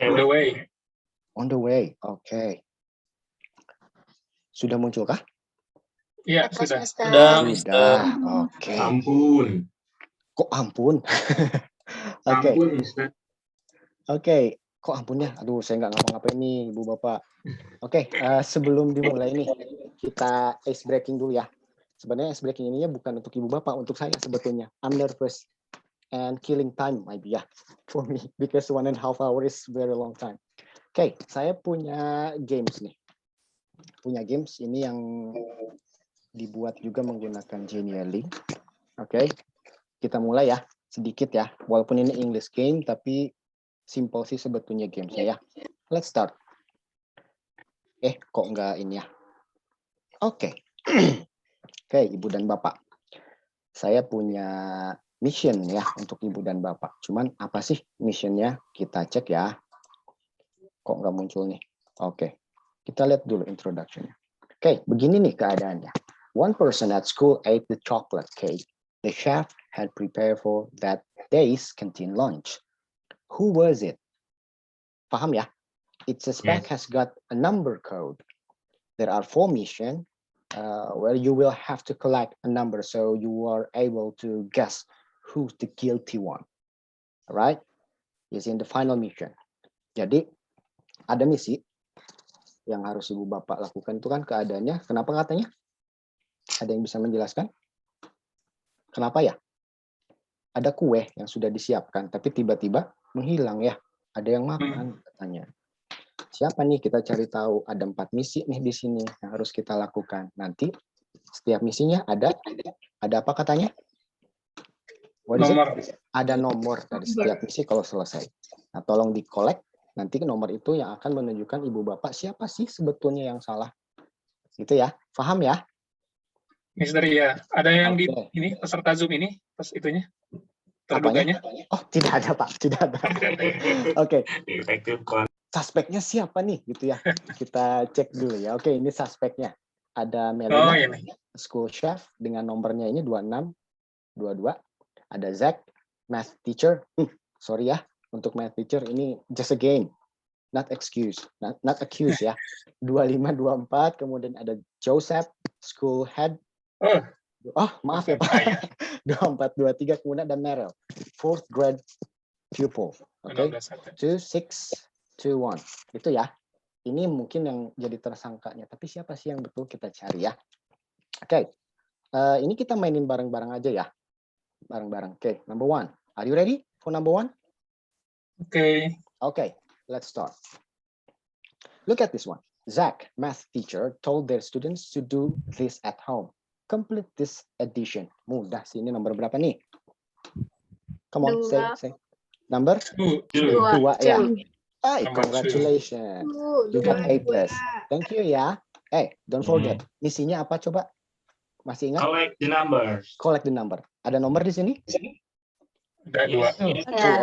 On the way. On the way. Oke. Sudah muncul kah? Iya, sudah. Sudah. Oke. Ampun. Kok ampun? Oke. Ampun, Mister. Oke. Kok ampunnya? Aduh, saya nggak ngapa-ngapain nih, Ibu Bapak. Oke, sebelum dimulai nih, kita ice breaking dulu ya. Sebenarnya ice breaking ini bukan untuk Ibu Bapak, untuk saya sebetulnya. I'm nervous and killing time might be ya for me because 1.5 hours is very long time. Oke, saya punya games nih. Punya games ini yang dibuat juga menggunakan Genially. Oke, kita mulai ya, sedikit ya. Walaupun ini English game, tapi simple sih sebetulnya gamesnya ya. Let's start. Kok nggak ini ya? Oke. Oke, Ibu dan Bapak. Saya punya mission ya untuk Ibu dan Bapak. Cuman apa sih missionnya? Kita cek ya. Kok nggak muncul nih? Oke. Kita lihat dulu introduction-nya. Oke, begini nih keadaannya. One person at school ate the chocolate cake the chef had prepared for that day's canteen lunch. Who was it? Paham ya? It suspect has got a number code. There are 4 missions where you will have to collect a number so you are able to guess who's the guilty one. Alright? Is in the final mission. Jadi ada misi yang harus Ibu Bapak lakukan itu kan keadaannya. Kenapa katanya? Ada yang bisa menjelaskan? Kenapa ya? Ada kue yang sudah disiapkan tapi tiba-tiba menghilang ya. Ada yang makan katanya. Siapa nih, kita cari tahu. Ada 4 misi nih di sini yang harus kita lakukan. Nanti setiap misinya ada apa katanya? Nomor. Ada nomor dari setiap misi kalau selesai. Nah, tolong di-collect. Nanti nomor itu yang akan menunjukkan Ibu Bapak siapa sih sebetulnya yang salah. Gitu ya. Paham ya? Mister, ya. Ada yang di ini peserta Zoom ini pas itunya. Terbukanya? Oh, tidak ada, Pak. Tidak ada. Oke. Suspeknya siapa nih gitu ya? Kita cek dulu ya. Oke, ini suspeknya. Ada Melina, school chef dengan nomornya ini 2622. Ada Zack, math teacher. Sorry ya, untuk math teacher ini just a game. Not excuse, not accuse ya. 2524, kemudian ada Joseph, school head. Oh, maaf ya Pak. 2423, kemudian ada Meryl, 4th grade pupil. Oke. 2621. Itu ya. Ini mungkin yang jadi tersangkanya, tapi siapa sih yang betul kita cari ya. Oke. Ini kita mainin bareng-bareng aja ya. Bareng-bareng. Oke, number 1. Are you ready for number 1? Okay, let's start. Look at this one. Zach, math teacher, told their students to do this at home. Complete this addition. Mudah sih, ini nomor berapa nih? Come on, say. Number 2 ya. Hey, congratulations. You got A+. Thank you ya. Hey, don't forget. Misinya apa coba? Masih ingat? Collect the number. Collect the number. Ada nomor di sini? Ada 2.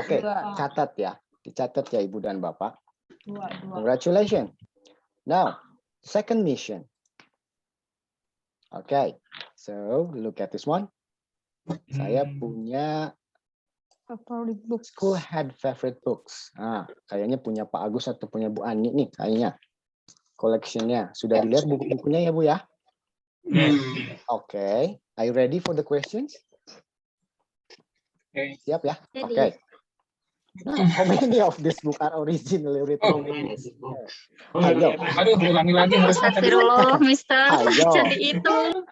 Oke, catat ya. Dicatat ya Ibu dan Bapak. Congratulations. Now, second mission. Okay, so look at this one. Saya punya favorite books. School had favorite books. Kayaknya punya Pak Agus atau punya Bu Ani nih kayaknya. Collectionnya sudah dilihat buku-bukunya ya Bu ya? Okay, are you ready for the questions? Siap ya? Okay. Now, how many of this book are originally written in English? Aduh, ulangi lagi harus. Astagfirullah, Mister. Ayo. Jadi itu.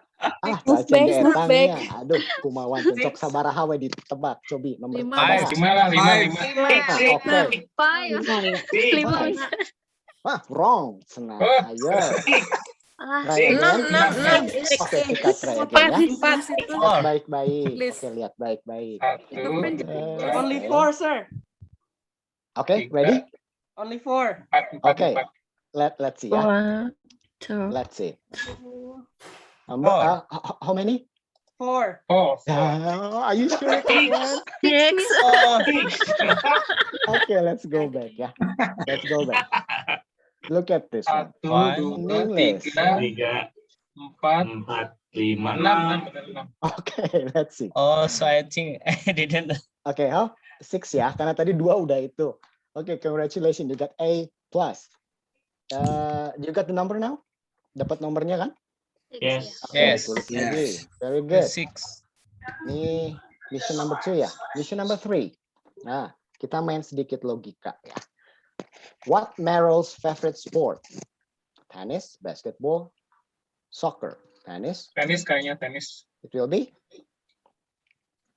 Cendetangnya. Aduh, kumawan cocok sabaraha we ditebak. Cobi nomor 5. Wrong. Senang. Ayo. 6. Oke, kita try again ya. Baik-baik. Oke, lihat baik-baik. Only 4, sir. Oke, ready? Only 4. Okay. Let's see ya. 1, 2. Let's see. Number, how many? 4. Are you sure? 6. Okay, let's go back ya. Let's go back. Look at this one. 1, 2, 3, 4, 5, 6. Okay, let's see. Oh, so I think I didn't. Okay, 6 ya, karena tadi 2 udah itu. Okay, congratulations. You got A+. You got the number now? Dapat nomornya kan? Yes. Okay, Yes. tulis Yes. lagi. Very good. 6. Ini mission number 2 ya. Mission number 3. Nah, kita main sedikit logika ya. What Meryl's favorite sport? Tennis, basketball, soccer. Tennis. Tenis kayaknya, tenis. It will be?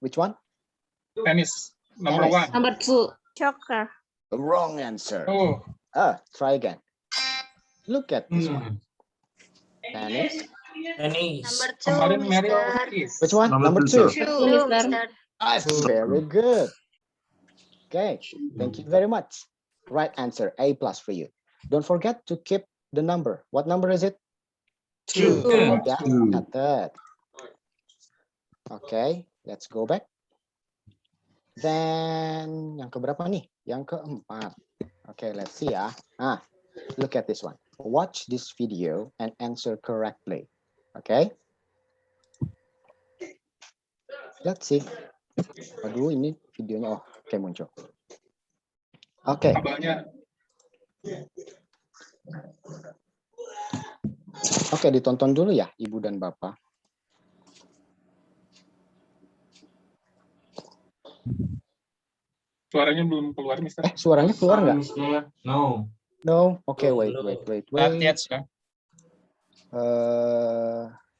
Which one? Tenis. Number Tennis. 1. Number 2. Soccer. Wrong answer. Oh, Try again. Look at this one. Tennis. Tennis. Number 2, kemarin Meryl Mister. tenis. Which one? Number Number two, 2. sir. 2, Mister. Very good. Okay, thank you very much. Right answer, A+ for you. Don't forget to keep the number. What number is it? 2. Ya, catat. Okay, let's go back. Then yang keberapa nih? Yang keempat. Okay, let's see ya. Look at this one. Watch this video and answer correctly. Okay? Let's see. Aduh, ini videonya. Oke, muncul. Oke. Kabelnya Oke, ditonton dulu ya, Ibu dan Bapak. suaranya belum keluar, Mister. Suaranya keluar nggak? No. No. Oke, wait. Not yet, sir.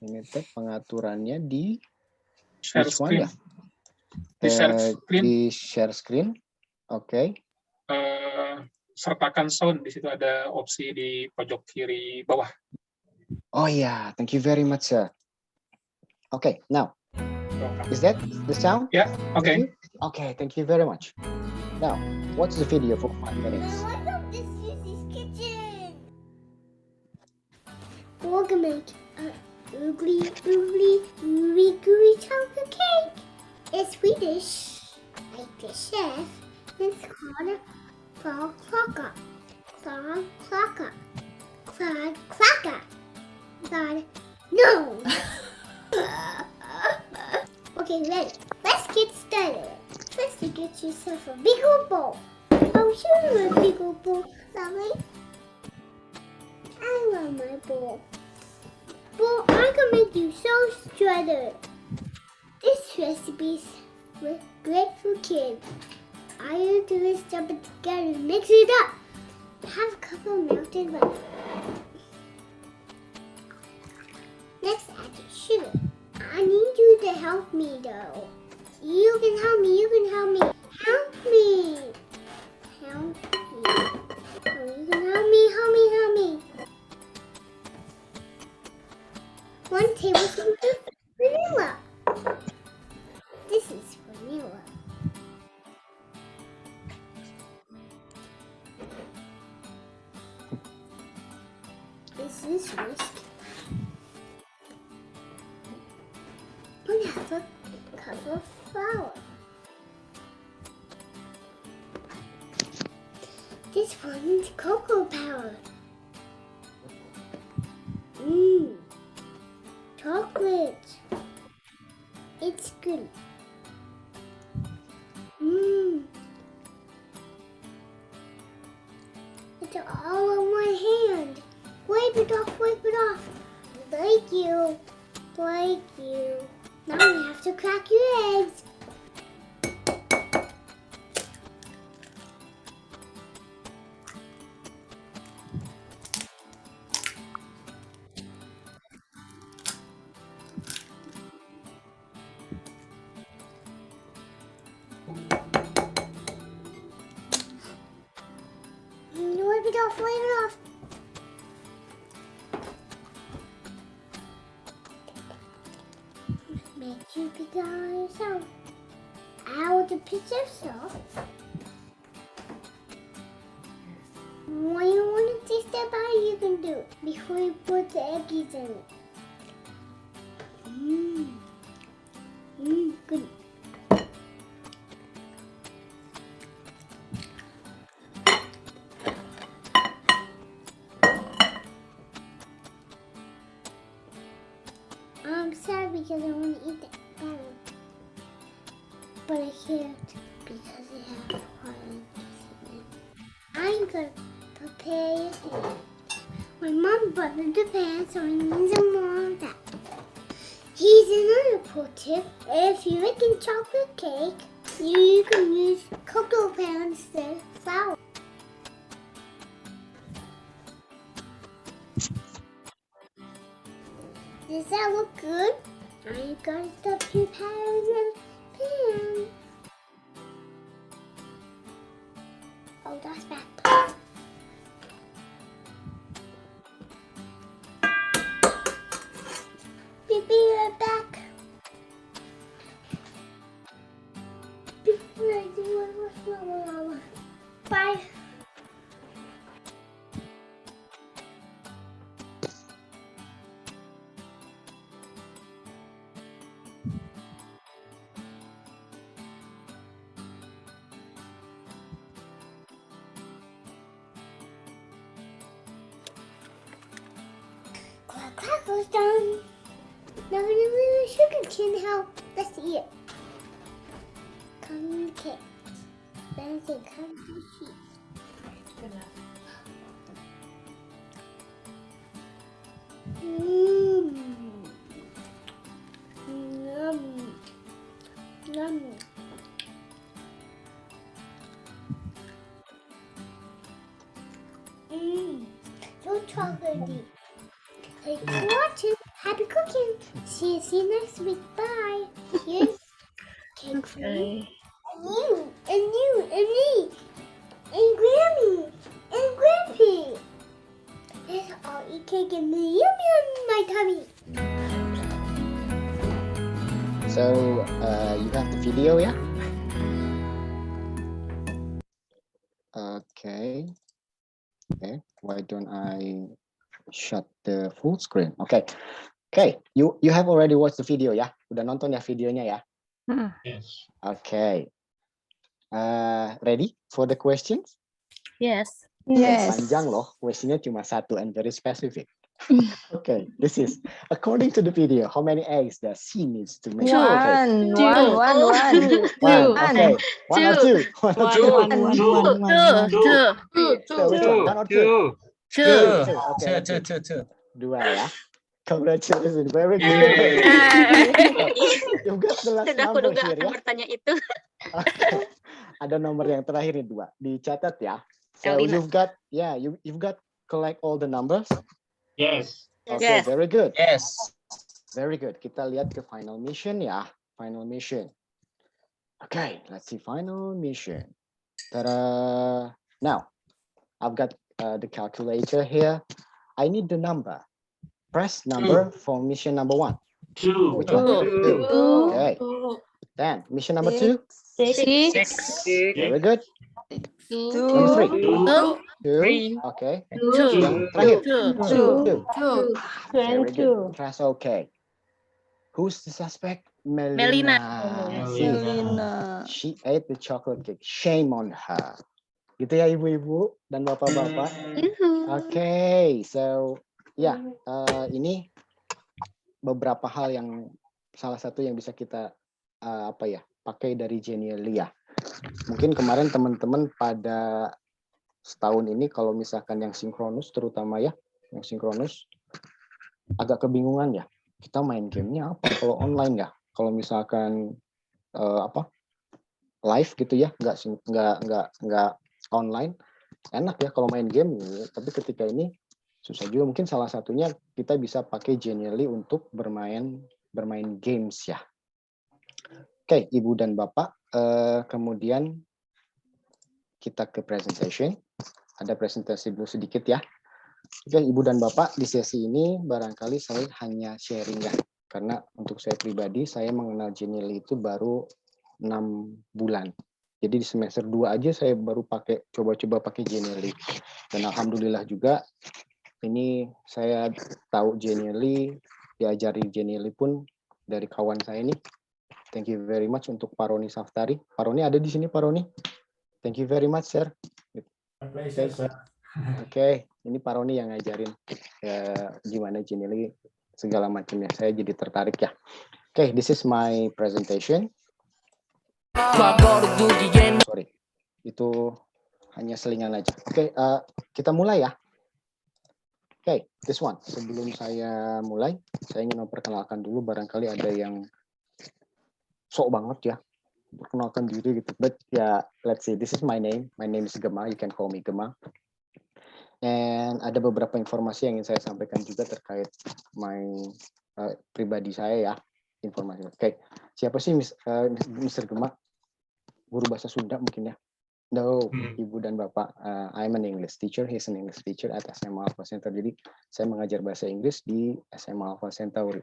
Ini teh pengaturannya di Share which one screen. ya? Di share screen. Di share screen. Oke. Sertakan sound, di situ ada opsi di pojok kiri bawah. Oh yeah, thank you very much, sir. Okay, now is that the sound? Ya, oke. Okay, thank you very much. Now, what's the video for 5 minutes? This is his kitchen. We're gonna make a oogly, oogly, ooey gooey chocolate cake. It's Swedish, like the chef. It's called Frog Clocka. Frog Clocka. Frog Clocka. God, no. Okay, ready. Let's get started. First, you get yourself a big old bowl. Oh, sure, a big old bowl, lovely. I love my bowl. Bowl, I can make you so shredded. This recipe's great for kids. All you do is jump it together and mix it up. Have a cup of melted butter. Next, add your sugar. I need you to help me, though. You can help me. You can help me. Help me. Help me. Oh, you can help me. Help me. Help me. 1 tablespoon of vanilla. This is vanilla. This is whisk. 1/2 cup of flour. This one's cocoa powder. Chocolate. It's good. It's all on my hand. Wipe it off, wipe it off. Like you. Like you. Now you have to crack your eggs. Wipe it off, wipe it off. Make you pick it on yourself. Add a pinch of salt. When you want to taste that better, you can do it before you put the eggies in it. Good. I'm sad because I want to eat that better. But I can't because I have foreign in it. could prepare your hand. My mom buttered the pan so it needs some more of that. Here's another pro tip. If you're making chocolate cake, you can use cocoa powder instead of flour. Does that look good? I got the two powders in the pan. Oh, that's bad. Be right back. Bye. Crackle's done. Now the little sugar can help. Let's eat it. Come cake. Then say come to sheet. Mmm. Yum. Yum. Mmm. So chocolatey. Thanks for watching. Happy cooking. See you next week. Bye. Here's cake for you. And you. And you. And me. And Grammy. And Grampy. Let's all eat cake and the yum yum in my tummy. So you have the video, yeah? Okay. Okay. Why don't I shut the full screen? Okay. Okay. You have already watched the video, ya? Udah nonton ya videonya ya? Yes. Okay. Ready for the questions? Yes. Panjang loh, questionnya cuma satu and very specific. Okay, this is according to the video. How many eggs does he needs to make? Okay. Two. One. Okay. One or two. One or two. So which one? One or two? Two. Okay. Two. Dua ya. Congratulations, very good. You've got the last Sudah number kuduga here akan ya. bertanya itu. Okay. Ada nomor yang terakhir nih dua. Dicatat ya. So L5. you've got collect all the numbers. Yes. Okay, Yes. very good. Yes. Very good. Kita lihat ke final mission ya. Final mission. Okay, let's see final mission. Ta-da. Now, I've got the calculator here. I need the number. Press number for mission number 1. Two. Which one? Two. Okay. Then mission number 2. Six. Very good. Two. Number 3. Two. 2. Okay. Two. Yang terakhir. Two. 2. Very good. Press OK. Who's the suspect? Melina. She ate the chocolate cake. Shame on her. Gitu ya ibu-ibu dan bapak-bapak. Okay, so ya ini beberapa hal yang salah satu yang bisa kita pakai dari Genially ya. Mungkin kemarin teman-teman pada setahun ini kalau misalkan yang sinkronus terutama ya, yang sinkronus agak kebingungan ya. Kita main gamenya apa kalau online ya? Kalau misalkan live gitu ya, nggak online, enak ya kalau main game. Tapi ketika ini susah juga. Mungkin salah satunya kita bisa pakai Genially untuk bermain games ya. Oke, Ibu dan Bapak, kemudian kita ke presentation. Ada presentasi dulu sedikit ya. Oke, Ibu dan Bapak, di sesi ini barangkali saya hanya sharing ya. Karena untuk saya pribadi, saya mengenal Genially itu baru 6 bulan. Jadi di semester 2 aja saya baru coba-coba pakai Genially. Dan alhamdulillah juga ini saya tahu Genially, diajari Genially pun dari kawan saya nih. Thank you very much untuk Pak Roni Saftari. Pak Roni ada di sini, Pak Roni. Thank you very much, sir. Oke, ini Pak Roni yang ngajarin gimana Genially segala macamnya. Saya jadi tertarik ya. Oke, this is my presentation. Sorry, itu hanya selingan aja. Oke, kita mulai ya. Oke, this one. Sebelum saya mulai, saya ingin memperkenalkan dulu, barangkali ada yang sok banget ya, perkenalkan diri gitu. But ya, let's see, this is my name. My name is Gema, you can call me Gema. And ada beberapa informasi yang ingin saya sampaikan juga terkait pribadi saya ya, informasi. Oke, siapa sih Mr. Gema? Guru bahasa Sunda mungkin ya? No, Ibu dan Bapak. I'm an English teacher. He's an English teacher at SMA Alpha Center. Jadi saya mengajar bahasa Inggris di SMA Alpha Centauri.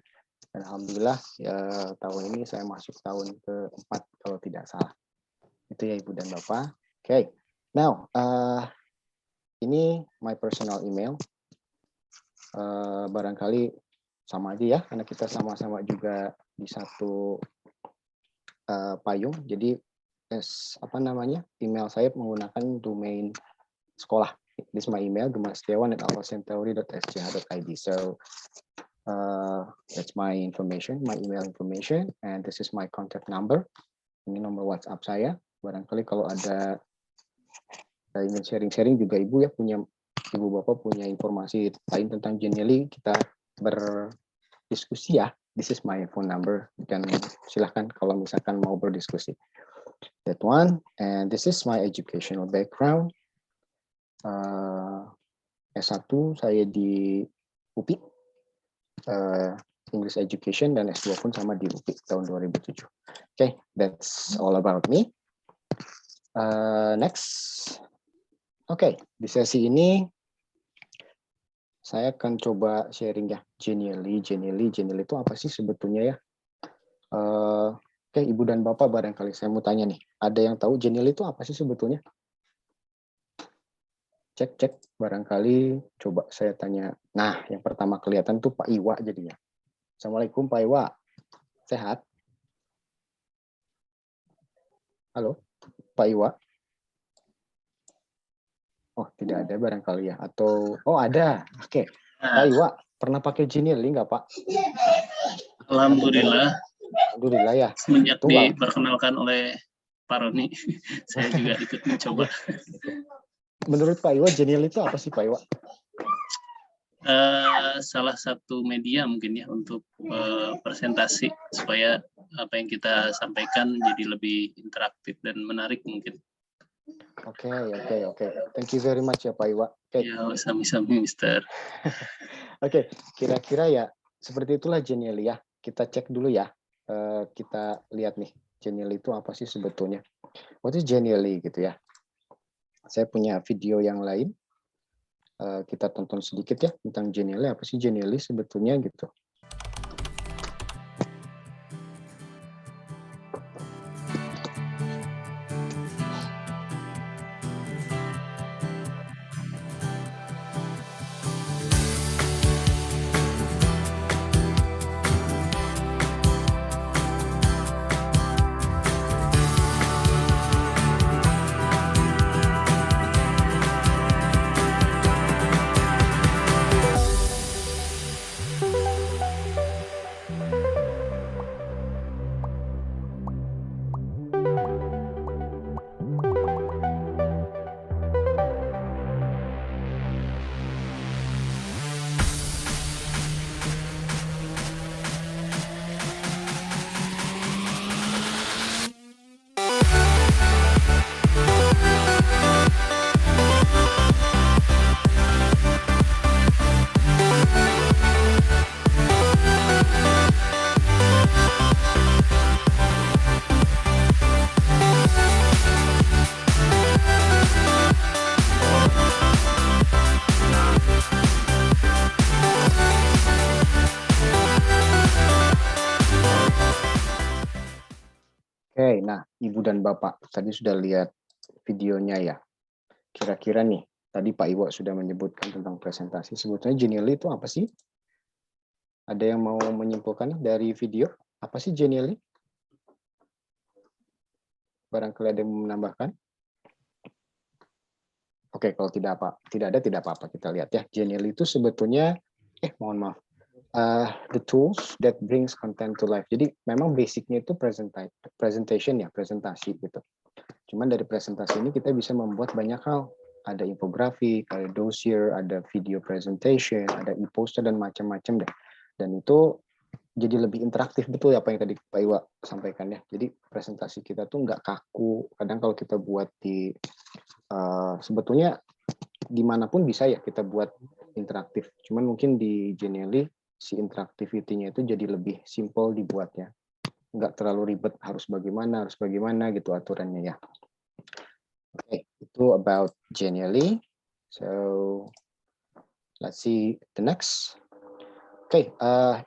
Dan alhamdulillah ya, tahun ini saya masuk tahun ke-4 kalau tidak salah. Itu ya Ibu dan Bapak. Okay. Now, ini my personal email. Barangkali sama aja ya, karena kita sama-sama juga di satu payung. Jadi email saya menggunakan domain sekolah. This is my email, gemastiawan@alphacentauri.sch.id. So that's my information, my email information, and this is my contact number. Ini nomor WhatsApp saya. Barangkali kalau ada ingin sharing-sharing juga Ibu ya, Ibu Bapak punya informasi lain tentang Genially, kita berdiskusi ya. This is my phone number. Dan silahkan kalau misalkan mau berdiskusi. That one, and this is my educational background. S1 saya di UPI, English Education, dan S2 pun sama di UPI tahun 2007. Okay, that's all about me. Next. Okay, di sesi ini saya akan coba sharing ya, Genially itu apa sih sebetulnya ya? Oke, Ibu dan Bapak, barangkali saya mau tanya nih, ada yang tahu Genially itu apa sih sebetulnya? Cek, barangkali coba saya tanya. Nah, yang pertama kelihatan tuh Pak Iwa jadinya. Assalamualaikum Pak Iwa, sehat? Halo, Pak Iwa? Oh, tidak ada barangkali ya, atau ada, oke. Pak Iwa, pernah pakai Genially nggak Pak? Alhamdulillah. Alhamdulillah ya. Semenjak diperkenalkan oleh Pak Roni, saya juga ikut mencoba. Menurut Pak Iwa, Genially itu apa sih Pak Iwa? Salah satu media mungkin ya untuk presentasi supaya apa yang kita sampaikan jadi lebih interaktif dan menarik mungkin. Oke. Thank you very much ya Pak Iwa. Ya, sami-sami Mister. Oke, kira-kira ya seperti itulah Genially ya. Kita cek dulu ya. Kita lihat nih, Genially itu apa sih sebetulnya? What is Genially gitu ya? Saya punya video yang lain. Kita tonton sedikit ya tentang Genially. Apa sih Genially sebetulnya gitu? Oke, nah Ibu dan Bapak tadi sudah lihat videonya ya. Kira-kira nih, tadi Pak Iwo sudah menyebutkan tentang presentasi. Sebetulnya Genially itu apa sih? Ada yang mau menyimpulkan dari video? Apa sih Genially? Barangkali ada yang mau menambahkan? Oke, kalau tidak apa-apa. Kita lihat ya. Genially itu sebetulnya, mohon maaf. The tools that brings content to life. Jadi memang basicnya itu presentation ya, presentasi gitu. Cuman dari presentasi ini kita bisa membuat banyak hal. Ada infografik, ada dossier, ada video presentation, ada e-poster dan macam-macam deh. Dan itu jadi lebih interaktif, betul ya apa yang tadi Pak Iwa sampaikan ya. Jadi presentasi kita tuh nggak kaku. Kadang kalau kita buat di sebetulnya dimanapun bisa ya kita buat interaktif. Cuman mungkin di Genially si interactivity-nya itu jadi lebih simple dibuatnya. Nggak terlalu ribet harus bagaimana gitu aturannya ya. Oke, itu about Genially. So let's see the next. Oke,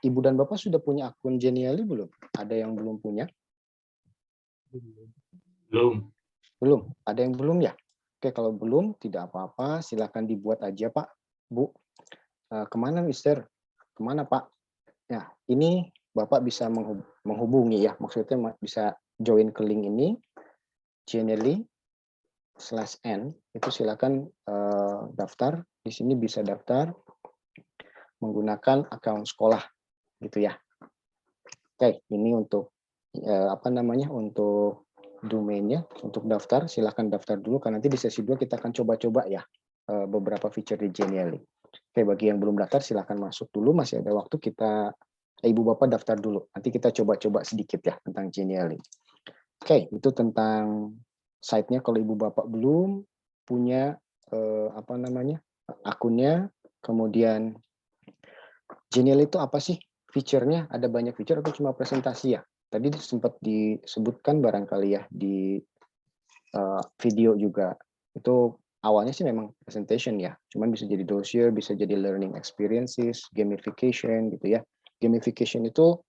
Ibu dan Bapak sudah punya akun Genially belum? Ada yang belum punya? Belum. Belum. Ada yang belum ya? Oke, kalau belum tidak apa-apa, silakan dibuat aja Pak, Bu. Kemana Mister? Kemana Pak? Ya, ini Bapak bisa menghubungi ya, maksudnya bisa join ke link ini, Genially/N, itu silakan daftar. Di sini bisa daftar menggunakan akun sekolah gitu ya. Oke, ini untuk untuk domainnya, untuk daftar silakan daftar dulu karena nanti di sesi 2 kita akan coba-coba ya beberapa feature di Genially. Oke, bagi yang belum daftar silakan masuk dulu, masih ada waktu, kita Ibu Bapak daftar dulu. Nanti kita coba-coba sedikit ya tentang Genially. Oke, itu tentang site-nya. Kalau Ibu Bapak belum punya akunnya, kemudian Genially itu apa sih fiturnya? Ada banyak fitur atau cuma presentasi ya? Tadi sempat disebutkan barangkali ya di video juga. Itu awalnya sih memang presentation ya. Cuman bisa jadi dossier, bisa jadi learning experiences, gamification gitu ya. Gamification itu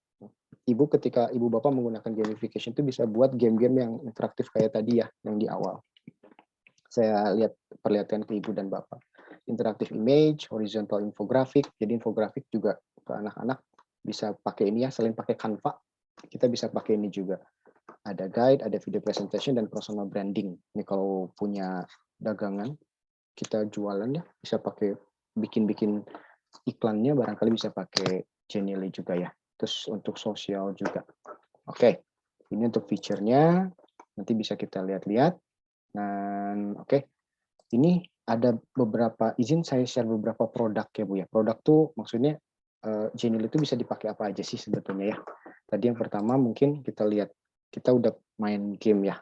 ketika Ibu Bapak menggunakan gamification itu bisa buat game-game yang interaktif kayak tadi ya, yang di awal. Saya perlihatkan ke Ibu dan Bapak. Interactive image, horizontal infographic. Jadi infografik juga ke anak-anak bisa pakai ini ya, selain pakai Canva, kita bisa pakai ini juga. Ada guide, ada video presentation, dan personal branding. Ini kalau punya dagangan, kita jualan ya, bisa pakai bikin iklannya, barangkali bisa pakai Genially juga ya. Terus untuk sosial juga. Oke, ini untuk fiturnya, nanti bisa kita lihat-lihat. Dan oke, ini ada beberapa, izin saya share beberapa produk ya Bu ya. Produk tuh maksudnya Genially itu bisa dipakai apa aja sih sebetulnya ya. Tadi yang pertama mungkin kita lihat, kita udah main game ya.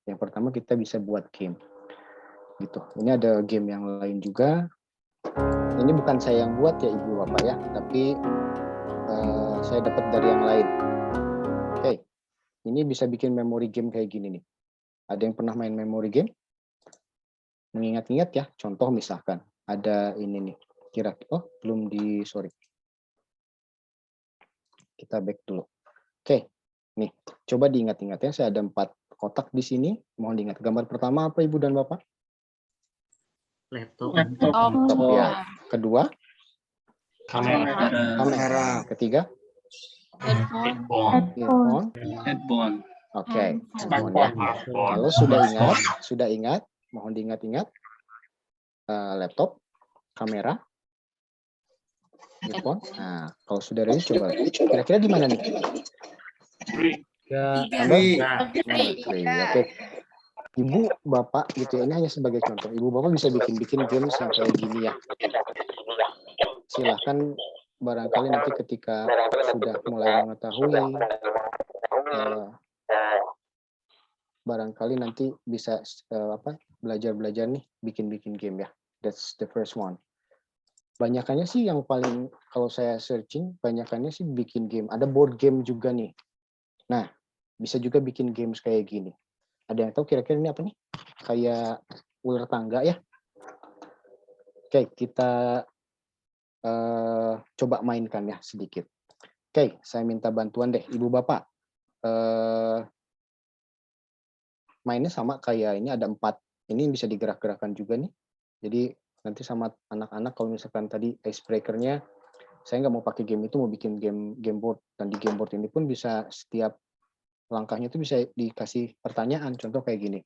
Yang pertama kita bisa buat game. Gitu. Ini ada game yang lain juga. Ini bukan saya yang buat ya Ibu Bapak ya, tapi saya dapat dari yang lain. Oke. Ini bisa bikin memory game kayak gini nih. Ada yang pernah main memory game? Mengingat-ingat ya, contoh misalkan ada ini nih, sorry, kita back dulu. Oke, nih coba diingat-ingat ya, saya ada 4 kotak di sini, mohon diingat. Gambar pertama apa Ibu dan Bapak? Laptop. Laptop ya. Kedua? Kamera. Ketiga? Headphone. Headphone. Oke, headphone ya. Kalau sudah ingat, mohon diingat-ingat. Laptop, kamera, headphone. Nah, kalau sudah ready coba. Kira-kira di mana nih? Number 3. Oke. Ibu, Bapak gitu ya, ini hanya sebagai contoh. Ibu, Bapak bisa bikin games yang kayak gini ya. Silahkan barangkali nanti ketika sudah mulai mengetahui, barangkali nanti bisa belajar-belajar nih bikin game ya. That's the first one. Banyakannya sih yang paling, kalau saya searching, banyakannya sih bikin game. Ada board game juga nih. Nah, bisa juga bikin games kayak gini. Ada yang tahu kira-kira ini apa nih? Kayak ular tangga ya. Oke, kita coba mainkan ya sedikit. Oke, saya minta bantuan deh Ibu Bapak. Mainnya sama kayak ini, ada 4. Ini bisa digerak-gerakan juga nih. Jadi nanti sama anak-anak kalau misalkan tadi icebreaker-nya, saya nggak mau pakai game itu, mau bikin game board. Dan di game board ini pun bisa setiap langkahnya itu bisa dikasih pertanyaan. Contoh kayak gini.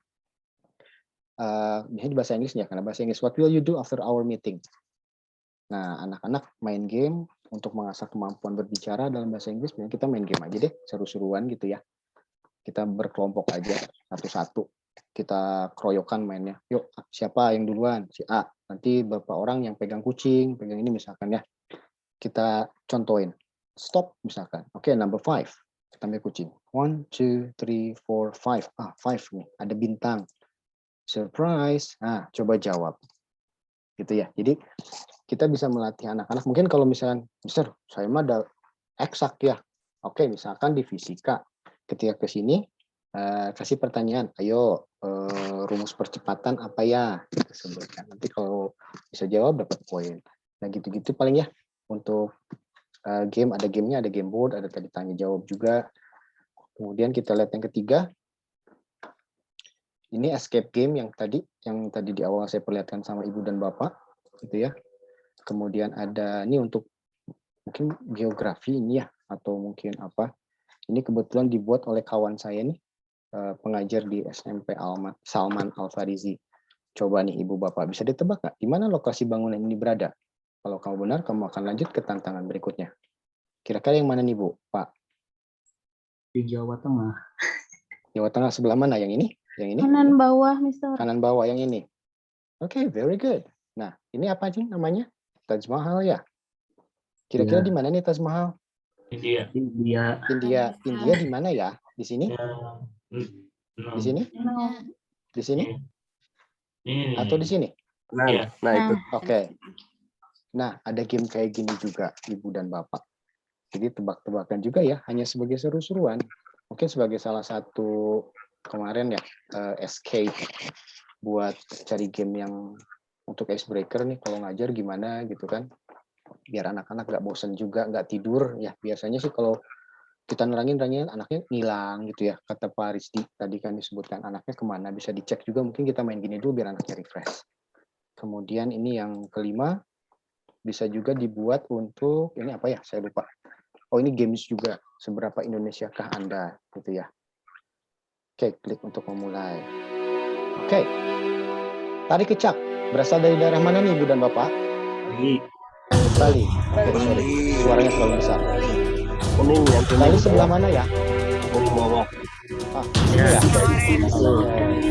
Biasanya di bahasa Inggrisnya, karena bahasa Inggris. What will you do after our meeting? Nah, anak-anak main game untuk mengasah kemampuan berbicara dalam bahasa Inggris. Kita main game aja deh, seru-seruan gitu ya. Kita berkelompok aja satu-satu. kita keroyokan mainnya. Yuk, siapa yang duluan? Si A. Nanti beberapa orang yang pegang kucing, pegang ini misalkan ya. Kita contohin. Stop misalkan. Oke, number 5. Kita ambil kucing. 1, 2, 3, 4, 5. 5 nih. Ada bintang. Surprise. Nah, coba jawab. Gitu ya. Jadi kita bisa melatih anak-anak. Mungkin kalau misalnya, Mister, saya mah ada eksak ya. Oke, misalkan di fisika. Ketika ke sini, kasih pertanyaan. Ayo, rumus percepatan apa ya? Kita sebutkan. Nanti kalau bisa jawab, dapat poin. Nah, gitu-gitu paling ya. Untuk game, ada gamenya, ada game board, ada tadi tanya jawab juga. Kemudian kita lihat yang ketiga. Ini escape game yang tadi di awal saya perlihatkan sama ibu dan bapak, gitu ya. Kemudian ada ini untuk mungkin geografi ini ya, atau mungkin apa. Ini kebetulan dibuat oleh kawan saya nih, pengajar di SMP Salman Al-Farizi. Coba nih ibu bapak, bisa ditebak nggak di mana lokasi bangunan ini berada? Kalau kamu benar, kamu akan lanjut ke tantangan berikutnya. Kira-kira yang mana nih Bu, Pak? Di Jawa Tengah. Jawa Tengah sebelah mana? Yang ini? Yang ini? Kanan bawah, Mister. Kanan bawah yang ini. Oke, very good. Nah, ini apa sih namanya? Taj Mahal ya? Kira-kira Ya. di mana nih Taj Mahal? India. India di mana ya? Di sini? Di sini? Di sini? Atau di sini? Nah itu. Oke. Nah, ada game kayak gini juga, Ibu dan Bapak. Jadi tebak-tebakan juga ya, hanya sebagai seru-seruan. Mungkin sebagai salah satu kemarin ya, escape buat cari game yang untuk icebreaker nih, kalau ngajar gimana gitu kan. Biar anak-anak nggak bosen juga, nggak tidur. Ya, biasanya sih kalau kita nerangin anaknya ngilang gitu ya. Kata Pak Rizdi, tadi kan disebutkan anaknya kemana, bisa dicek juga. Mungkin kita main gini dulu biar anaknya refresh. Kemudian ini yang kelima, bisa juga dibuat untuk, ini apa ya, saya lupa. Oh, ini games juga, seberapa Indonesiakah Anda, gitu ya. Oke, klik untuk memulai. Oke, tarik kecak, berasal dari daerah mana nih Ibu dan Bapak? Bali. Oke, sorry, suaranya terlalu besar. Kuning yang Bali sebelah mana ya? bawah. Ini ya.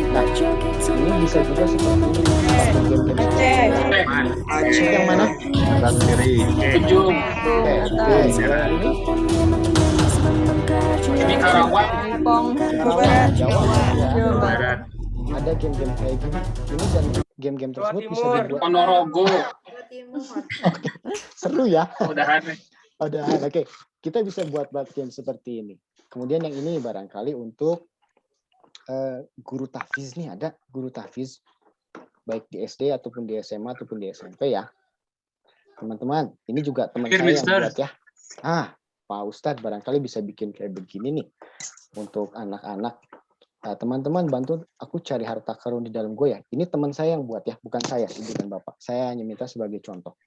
Nah, ini bisa juga seperti ini. Pakai game-game seperti ini. Yang mana? Kanan kiri. Ujung. Oke, Ini Karawang. Karawang, Jawa Jawa Barat. Ada game-game kayak gini. Ini dan game-game Jawa tersebut bisa Timur. dibuat. Ponorogo. Seru ya. Udahan nih. Oke. Kita bisa buat game seperti ini. Kemudian yang ini barangkali untuk guru tahfiz nih, ada guru tahfiz baik di SD ataupun di SMA ataupun di SMP ya. Teman-teman, ini juga teman saya yang buat ya. Pak Ustadz barangkali bisa bikin kayak begini nih untuk anak-anak. Teman-teman bantu aku cari harta karun di dalam gue ya. Ini teman saya yang buat ya, bukan saya, ibu dan bapak. Saya hanya minta sebagai contoh.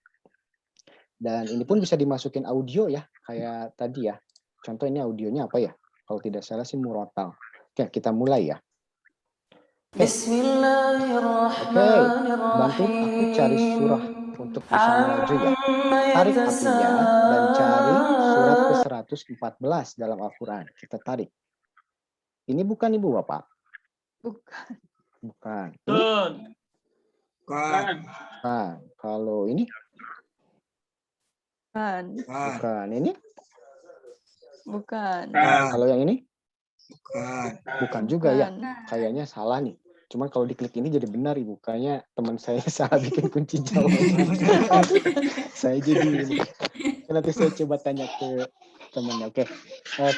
Dan ini pun bisa dimasukin audio ya, kayak tadi ya. Contoh ini audionya apa ya? Kalau tidak salah sih murotal. Oke, kita mulai ya. Oke, bantu aku cari surah untuk bisa melaju ya. Tarik apinya dan cari surat ke-114 dalam Al-Quran. Kita tarik. Ini bukan Ibu Bapak? Bukan. Ini? Bukan. Nah, kalau ini? Bukan. Ini? Bukan. Kalau yang ini? Bukan juga ya. Kayaknya salah nih. Cuman kalau diklik ini jadi benar Ibu. Kayaknya teman saya salah bikin kunci jawabannya. Saya jadi ini. Nanti saya coba tanya ke temannya. Oke.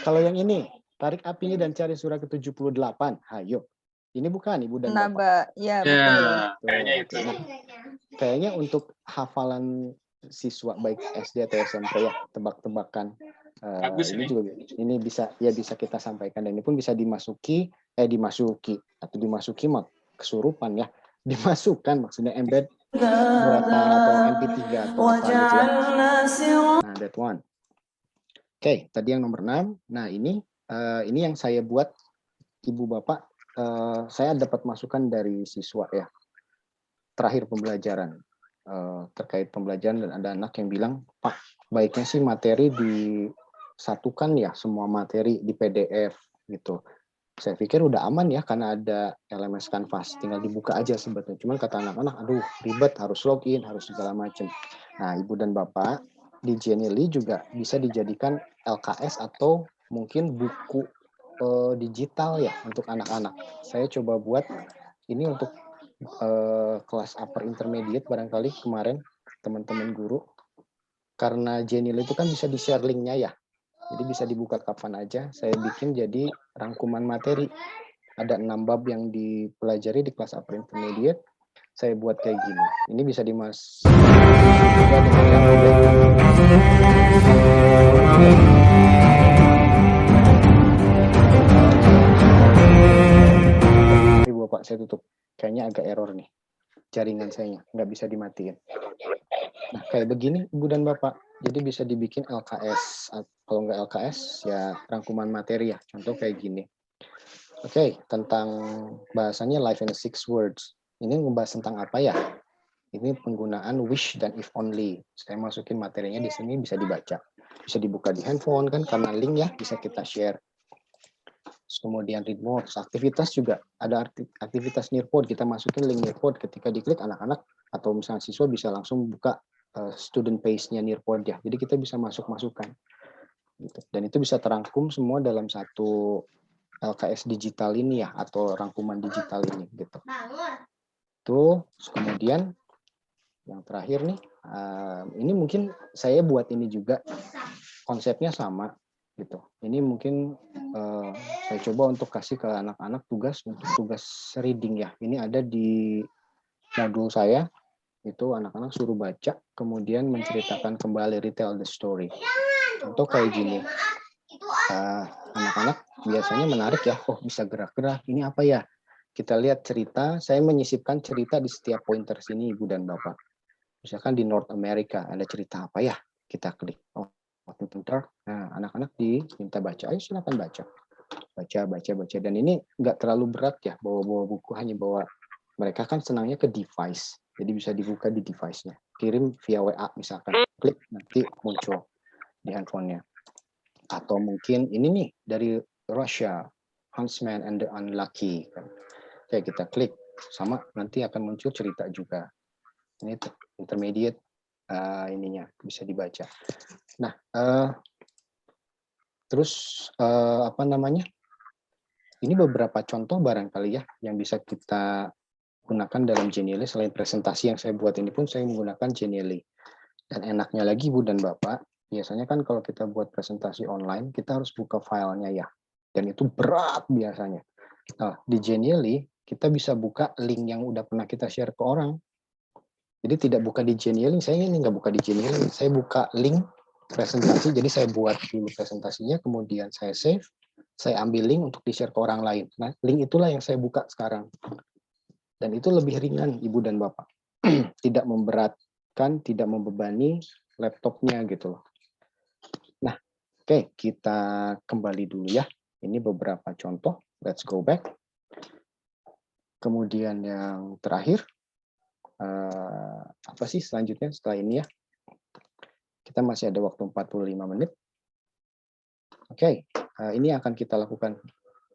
Kalau yang ini, tarik apinya dan cari surah ke-78. Hayo. Ini bukan Ibu dan Bapak. Naba, ya Ya, betul. kayaknya itu. Nah, kayaknya untuk hafalan siswa baik SD atau SMP ya, tebak-tebakan. Bagus Ini ini. juga ini bisa kita sampaikan, dan ini pun bisa dimasuki mah kesurupan ya, dimasukkan maksudnya embed berapa atau MP3 atau apa gitu ya. Nah, that one. Oke, tadi yang nomor 6. Nah, ini yang saya buat Ibu Bapak, saya dapat masukan dari siswa ya. Terakhir pembelajaran terkait pembelajaran, dan ada anak yang bilang, Pak, baiknya sih materi disatukan ya, semua materi di PDF gitu. Saya pikir udah aman ya karena ada LMS Canvas, tinggal dibuka aja sebetulnya. Cuman kata anak-anak, aduh ribet, harus login, harus segala macam. Nah, Ibu dan Bapak, di Genially juga bisa dijadikan LKS atau mungkin buku digital ya untuk anak-anak. Saya coba buat ini untuk kelas upper intermediate barangkali kemarin teman-teman guru. Karena Genially itu kan bisa di-share linknya ya. Jadi bisa dibuka kapan aja. Saya bikin jadi rangkuman materi. Ada 6 bab yang dipelajari di kelas upper intermediate. Saya buat kayak gini. Ini bisa dimas juga dengan yang Ibu Bapak, saya tutup. Kayaknya agak error nih. Jaringan saya nggak bisa dimatiin. Nah, kayak begini Ibu dan Bapak. Jadi bisa dibikin LKS. Kalau nggak LKS, ya rangkuman materi ya. Contoh kayak gini. Oke, tentang bahasanya life in 6 words. Ini ngebahas tentang apa ya? Ini penggunaan wish dan if only. Saya masukin materinya di sini, bisa dibaca. Bisa dibuka di handphone kan, karena link ya, bisa kita share. Kemudian read notes, aktivitas juga. Ada aktivitas Nearpod, kita masukin link Nearpod. Ketika diklik, anak-anak atau misalnya siswa bisa langsung buka student page-nya Nearpod ya. Jadi kita bisa masuk-masukkan. Dan itu bisa terangkum semua dalam satu LKS digital ini ya, atau rangkuman digital ini gitu. Tuh, kemudian yang terakhir nih, ini mungkin saya buat ini juga konsepnya sama gitu. Ini mungkin saya coba untuk kasih ke anak-anak untuk tugas reading ya. Ini ada di modul saya, itu anak-anak suruh baca, kemudian menceritakan kembali, retell the story. Contoh kayak gini, anak-anak biasanya menarik ya, oh bisa gerak-gerak, ini apa ya? Kita lihat cerita, saya menyisipkan cerita di setiap pointer sini Ibu dan Bapak. Misalkan di North America ada cerita apa ya? Kita klik, oh pintar. Nah, anak-anak diminta baca, ayo silakan baca. Baca. Dan ini nggak terlalu berat ya, bawa buku, hanya bawa, mereka kan senangnya ke device. Jadi bisa dibuka di device-nya. Kirim via WA misalkan, klik nanti muncul di handphonenya. Atau mungkin ini nih dari Russia, Huntsman and the Unlucky. Oke, kita klik, sama nanti akan muncul cerita juga. Ini intermediate ininya bisa dibaca. Nah, terus apa namanya? Ini beberapa contoh barangkali ya yang bisa kita gunakan dalam Genially. Selain presentasi yang saya buat ini pun saya menggunakan Genially. Dan enaknya lagi Ibu dan Bapak, biasanya kan kalau kita buat presentasi online, kita harus buka filenya ya. Dan itu berat biasanya. Nah, di Genially, kita bisa buka link yang udah pernah kita share ke orang. Jadi tidak buka di Genially, saya ini nggak buka di Genially, saya buka link presentasi, jadi saya buat dulu presentasinya, kemudian saya save, saya ambil link untuk di-share ke orang lain. Nah, link itulah yang saya buka sekarang. Dan itu lebih ringan, Ibu dan Bapak. Tidak memberatkan, tidak membebani laptopnya gitu loh. Nah, oke, kita kembali dulu ya. Ini beberapa contoh. Let's go back. Kemudian yang terakhir, apa sih selanjutnya setelah ini ya? Kita masih ada waktu 45 menit. Oke, ini akan kita lakukan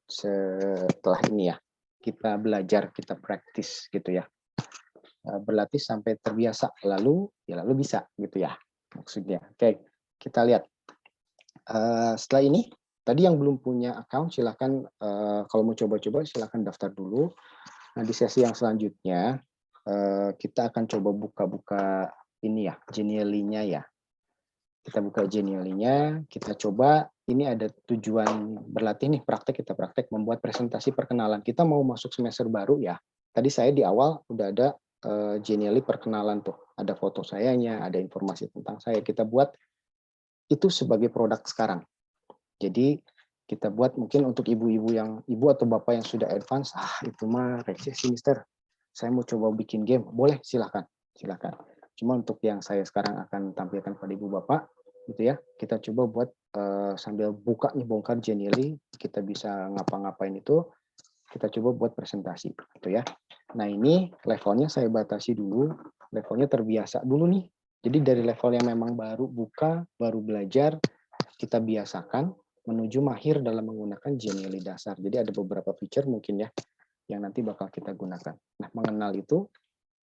setelah ini ya. Kita belajar, kita praktis gitu ya. Berlatih sampai terbiasa, lalu bisa gitu ya maksudnya. Oke, kita lihat. Setelah ini, tadi yang belum punya account silahkan kalau mau coba-coba silahkan daftar dulu. Nah, di sesi yang selanjutnya kita akan coba buka-buka ini ya, Genially-nya ya. Kita buka Genially-nya, kita coba, ini ada tujuan berlatih nih, kita praktek membuat presentasi perkenalan. Kita mau masuk semester baru ya. Tadi saya di awal udah ada Genially perkenalan tuh. Ada foto sayanya, ada informasi tentang saya. Kita buat itu sebagai produk sekarang. Jadi kita buat mungkin untuk ibu-ibu atau bapak yang sudah advance, itu mah receh sih mister. Saya mau coba bikin game, boleh silakan. Cuma untuk yang saya sekarang akan tampilkan pada ibu bapak, gitu ya. Kita coba buat sambil buka nih, bongkar Genially, kita bisa ngapa-ngapain itu, kita coba buat presentasi, gitu ya. Nah ini levelnya saya batasi dulu, levelnya terbiasa dulu nih. Jadi dari level yang memang baru buka, baru belajar, kita biasakan. menuju mahir dalam menggunakan Genially dasar. Jadi ada beberapa feature mungkin ya yang nanti bakal kita gunakan. Nah, mengenal itu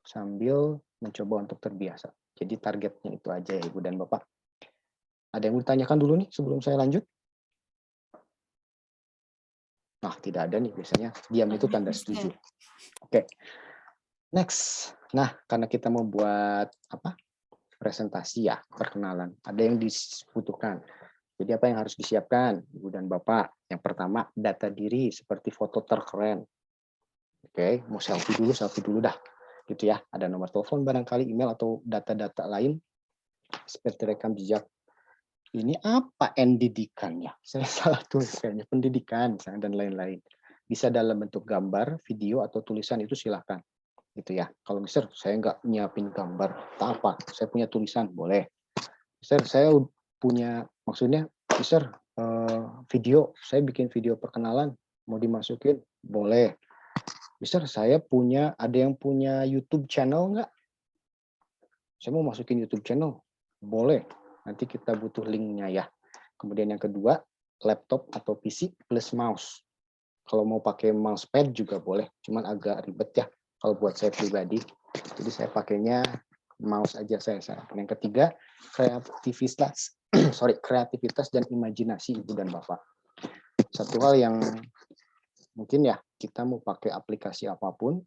sambil mencoba untuk terbiasa. Jadi targetnya itu aja ya Ibu dan Bapak. Ada yang mau ditanyakan dulu nih sebelum saya lanjut? Nah, tidak ada nih biasanya. Diam itu tanda setuju. Oke. Next. Nah, karena kita mau buat presentasi ya, perkenalan. Ada yang dibutuhkan. Jadi apa yang harus disiapkan, Ibu dan Bapak? Yang pertama, data diri seperti foto terkeren. Oke, mau selfie dulu dah. Gitu ya. Ada nomor telepon barangkali, email atau data-data lain seperti rekam jejak. Ini apa pendidikannya? Saya salah tulis kayaknya, pendidikan dan lain-lain. Bisa dalam bentuk gambar, video atau tulisan itu silahkan. Gitu ya. Kalau Mister, saya nggak nyiapin gambar, tak apa. Saya punya tulisan, boleh. Mister, saya punya, maksudnya, Mister, video, saya bikin video perkenalan, mau dimasukin, boleh. Mister, saya ada yang punya YouTube channel nggak? Saya mau masukin YouTube channel, boleh. Nanti kita butuh linknya ya. Kemudian yang kedua, laptop atau PC plus mouse. Kalau mau pakai mousepad juga boleh, cuman agak ribet ya kalau buat saya pribadi. Jadi saya pakainya mouse aja saya. Yang ketiga, kreativitas dan imajinasi Ibu dan Bapak. Satu hal yang mungkin ya, kita mau pakai aplikasi apapun,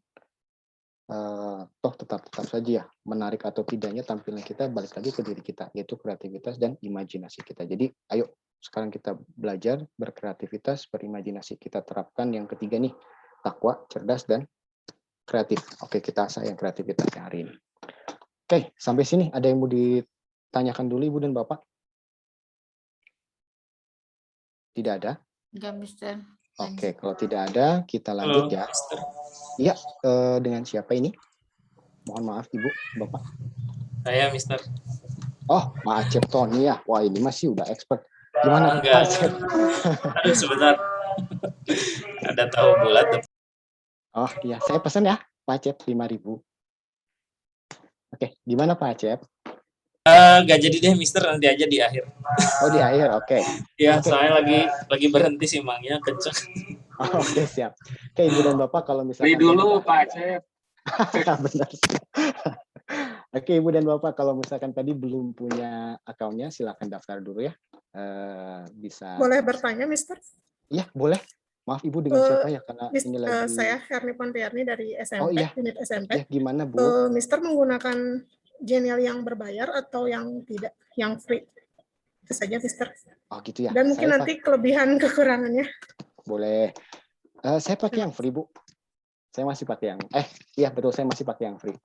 toh tetap saja ya, menarik atau tidaknya tampilan kita balik lagi ke diri kita, yaitu kreativitas dan imajinasi kita. Jadi ayo sekarang kita belajar berkreativitas, berimajinasi. Kita terapkan yang ketiga nih, takwa, cerdas, dan kreatif. Oke, kita asah yang kreativitasnya hari ini. Oke, sampai sini ada yang mau ditanyakan dulu Ibu dan Bapak? Tidak ada? Enggak, Mister. Oke, kalau tidak ada, kita lanjut ya. Iya, dengan siapa ini? Mohon maaf Ibu, Bapak. Saya, Mister. Oh, Pak Acep Tony ya. Wah, ini masih udah expert. Gimana Pak Enggak. Acep? Aduh, sebentar. Ada tahu bulat. Oh iya, saya pesan ya, Pak Acep 5.000. Oke, gimana Pak Acep? Enggak jadi deh, Mister. Nanti aja di akhir. Oh, di akhir, oke. Ya, Oke. soalnya lagi berhenti sih, Mangnya kenceng. Oh, oke, siap. Oke, Ibu dan Bapak, kalau misalkan... Beli dulu Pak Acep. Benar. Oke, Ibu dan Bapak, kalau misalkan tadi belum punya akunnya, silakan daftar dulu ya. Bisa. Boleh bertanya, Mister? Iya, boleh. Maaf Ibu, dengan siapa ya? Karena ini lagi... Saya Herni Pontiarni dari SMP, Oh iya. unit SMP. Ya, gimana Bu? Mister menggunakan Genial yang berbayar atau yang tidak, yang free? Itu saja, Mister. Oh gitu ya. Dan mungkin Saya nanti kelebihan kekurangannya. Boleh. Saya pakai yang free, Bu. Saya masih pakai yang... iya betul, saya masih pakai yang free.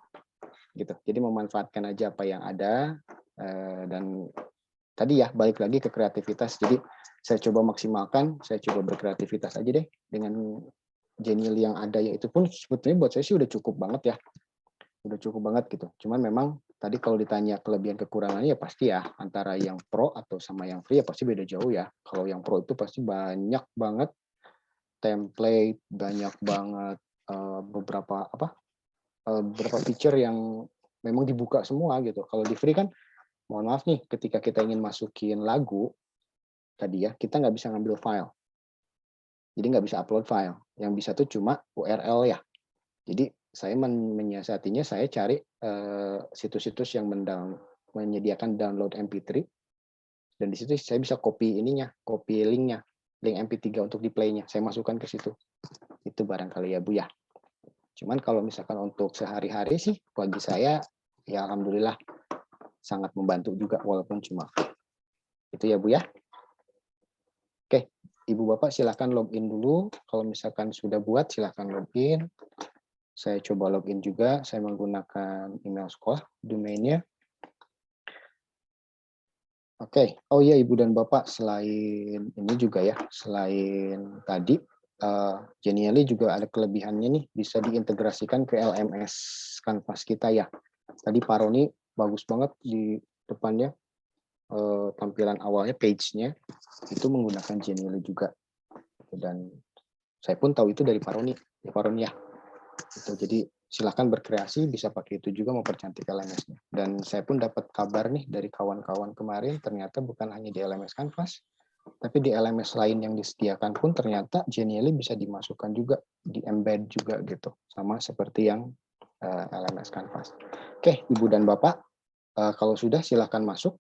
Gitu. Jadi memanfaatkan aja apa yang ada. Dan tadi ya, balik lagi ke kreativitas. Jadi saya coba maksimalkan, saya coba berkreativitas aja deh. Dengan Genial yang ada, yaitu pun sebetulnya buat saya sih udah cukup banget ya. Udah cukup banget gitu. Cuman memang tadi kalau ditanya kelebihan kekurangannya ya pasti ya, antara yang pro atau sama yang free ya pasti beda jauh ya. Kalau yang pro itu pasti banyak banget template, banyak banget beberapa feature yang memang dibuka semua gitu. Kalau di free kan, mohon maaf nih, ketika kita ingin masukin lagu tadi ya, kita nggak bisa ngambil file. Jadi nggak bisa upload file. Yang bisa tuh cuma URL ya. Jadi saya menyiasatinya, saya cari situs-situs yang menyediakan download MP3, dan di situ saya bisa copy linknya, link MP3 untuk di play-nya, saya masukkan ke situ. Itu barangkali ya Bu ya. Cuman kalau misalkan untuk sehari-hari sih, bagi saya ya alhamdulillah sangat membantu juga walaupun cuma free. Itu ya Bu ya. Oke, Ibu Bapak silakan login dulu. Kalau misalkan sudah buat silakan login. Saya coba login juga, saya menggunakan email sekolah, domainnya. Oke, oh iya Ibu dan Bapak, selain ini juga ya, selain tadi, Genially juga ada kelebihannya nih, bisa diintegrasikan ke LMS Canvas kita ya. Tadi Pak Roni bagus banget di depannya, tampilan awalnya, page-nya, itu menggunakan Genially juga. Dan saya pun tahu itu dari Pak Roni ya. Gitu. Jadi silahkan berkreasi, bisa pakai itu juga mempercantik LMS-nya. Dan saya pun dapat kabar nih dari kawan-kawan kemarin, ternyata bukan hanya di LMS Canvas, Tapi di LMS lain yang disediakan pun ternyata Genially bisa dimasukkan juga, di embed juga gitu, sama seperti yang LMS Canvas. Oke, Ibu dan Bapak, kalau sudah silahkan masuk,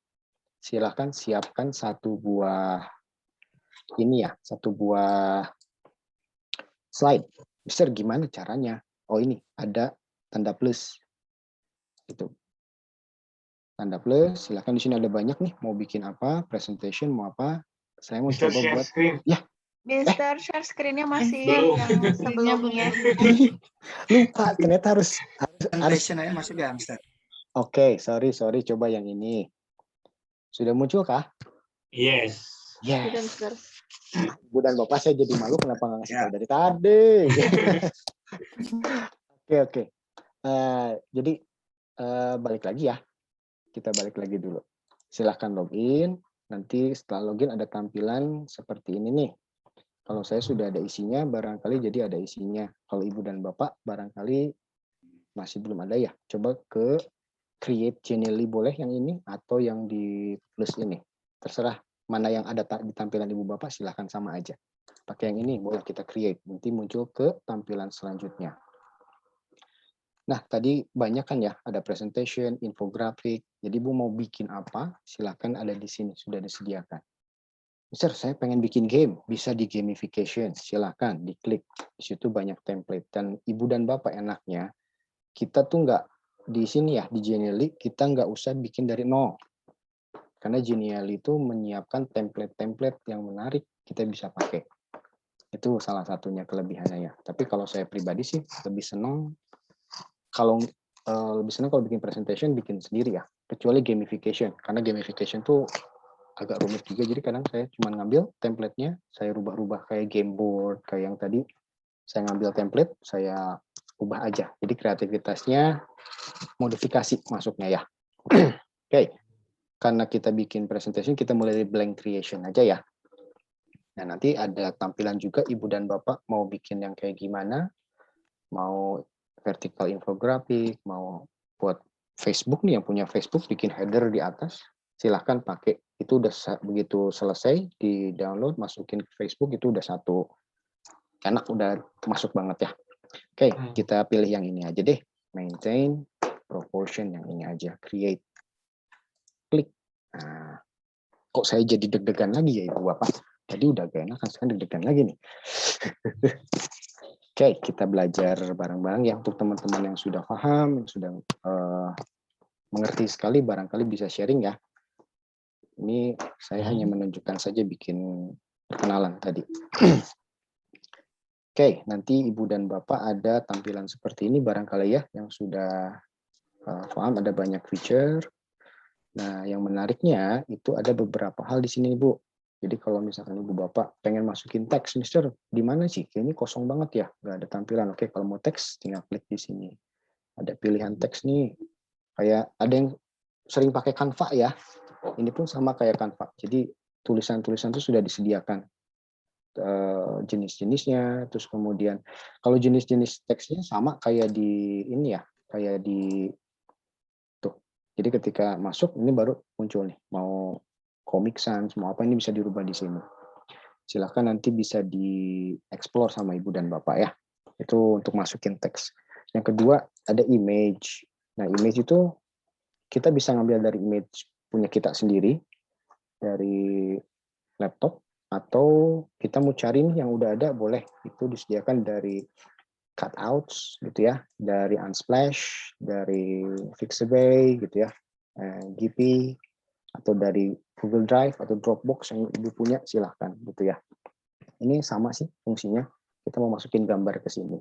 silahkan siapkan satu buah slide. Mister, gimana caranya? Oh ini ada tanda plus, gitu. Tanda plus, silahkan di sini ada banyak nih, mau bikin apa, presentation mau apa. Saya mau coba buat ya. Mister, share screen-nya masih Belum. yang sebelumnya. Lupa, ternyata harus Presentation aja masuk ya, Mister. Oke, sorry, coba yang ini. Sudah muncul kah? Yes. Sudah, Yes. Mister. Ibu dan Bapak, saya jadi malu kenapa nggak ngasih tahu dari tadi. Oke. Jadi balik lagi ya. Kita balik lagi dulu. Silahkan login. Nanti setelah login ada tampilan seperti ini nih. Kalau saya sudah ada isinya, barangkali jadi ada isinya. Kalau Ibu dan Bapak barangkali masih belum ada ya. Coba ke create Genially boleh yang ini atau yang di plus ini. Terserah mana yang ada di tampilan Ibu Bapak, silahkan sama aja. Pakai yang ini boleh kita create. Nanti muncul ke tampilan selanjutnya. Nah, tadi banyak kan ya, ada presentation, infografik. Jadi Bu mau bikin apa, silakan ada di sini, sudah disediakan. Mister, saya pengen bikin game, bisa di gamification, silakan diklik. Di situ banyak template. Dan Ibu dan Bapak enaknya, kita tuh nggak di sini ya, di Genially, kita nggak usah bikin dari nol. Karena Genially itu menyiapkan template-template yang menarik, kita bisa pakai. Itu salah satunya kelebihannya ya. Tapi kalau saya pribadi sih, lebih senang kalau bikin presentation bikin sendiri ya, kecuali gamification, karena gamification tuh agak rumit juga, jadi kadang saya cuma ngambil template-nya, saya rubah-rubah kayak game board, kayak yang tadi saya ngambil template, saya ubah aja, jadi kreativitasnya modifikasi masuknya ya. Oke. Karena kita bikin presentation, kita mulai dari blank creation aja ya. Nah, nanti ada tampilan juga Ibu dan Bapak mau bikin yang kayak gimana, mau vertical infographic, mau buat Facebook nih, yang punya Facebook bikin header di atas, silahkan pakai. Itu udah begitu selesai di download, masukin ke Facebook, itu udah satu enak, udah masuk banget ya. Oke, kita pilih yang ini aja deh, maintain proportion, yang ini aja, create, klik. Nah, kok saya jadi deg-degan lagi ya Ibu Bapak? Tadi udah gak enak, sekarang deg-degan lagi nih. Oke, kita belajar bareng-bareng ya. Untuk teman-teman yang sudah paham, yang sudah mengerti sekali, barangkali bisa sharing ya. Ini saya hanya menunjukkan saja bikin perkenalan tadi. Oke, nanti Ibu dan Bapak ada tampilan seperti ini barangkali ya, yang sudah paham, ada banyak feature. Nah, yang menariknya itu ada beberapa hal di sini Ibu. Jadi kalau misalkan Ibu Bapak pengen masukin teks, Mister, di mana sih? Ini kosong banget ya, nggak ada tampilan. Oke, kalau mau teks, tinggal klik di sini. Ada pilihan teks nih, kayak ada yang sering pakai Canva ya. Ini pun sama kayak Canva. Jadi tulisan-tulisan itu sudah disediakan jenis-jenisnya. Terus kemudian kalau jenis-jenis teksnya sama kayak di ini ya, kayak di tuh. Jadi ketika masuk ini baru muncul nih, mau Comic Sans, mau apa, ini bisa dirubah di sini. Silahkan nanti bisa di-explore sama Ibu dan Bapak ya. Itu untuk masukin teks. Yang kedua, ada image. Nah, image itu kita bisa ngambil dari image punya kita sendiri, dari laptop, atau kita mau cari yang udah ada, boleh. Itu disediakan dari cutouts, gitu ya, dari Unsplash, dari Pixabay, gitu ya, GP, atau dari Google Drive atau Dropbox yang Ibu punya, silahkan gitu ya. Ini sama sih fungsinya, kita mau masukin gambar ke sini.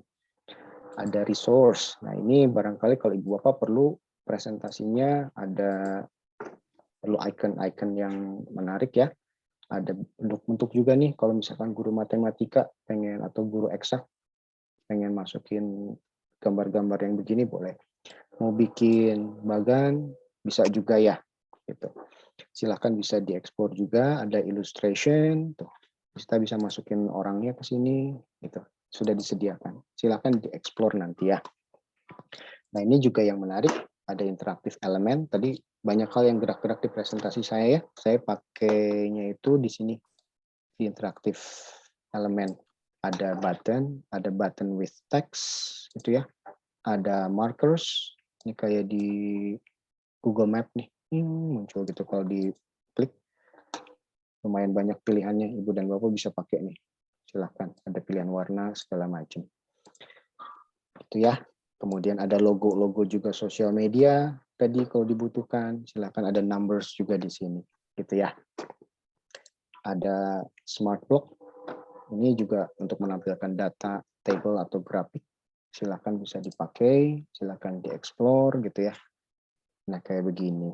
Ada resource, nah ini barangkali kalau Ibu Bapak perlu presentasinya, perlu icon-icon yang menarik ya. Ada bentuk-bentuk juga nih, kalau misalkan guru matematika pengen, atau guru eksak pengen masukin gambar-gambar yang begini, boleh. Mau bikin bagan, bisa juga ya, gitu. Silahkan bisa diekspor juga, ada illustration, tuh kita bisa masukin orangnya ke sini, gitu. Sudah disediakan. Silahkan dieksplor nanti ya. Nah ini juga yang menarik, ada interaktif elemen. Tadi banyak hal yang gerak-gerak di presentasi saya ya. Saya pakainya itu di sini di interaktif elemen. Ada button with text, gitu ya. Ada markers, ini kayak di Google Map nih, muncul gitu kalau diklik. Lumayan banyak pilihannya, Ibu dan Bapak bisa pakai nih. Silahkan, ada pilihan warna, segala macam. Itu ya. Kemudian ada logo-logo juga sosial media, tadi kalau dibutuhkan, silahkan ada numbers juga di sini. Gitu ya. Ada smart block, ini juga untuk menampilkan data, table, atau grafik. Silahkan bisa dipakai, silahkan dieksplor gitu ya. Nah, kayak begini.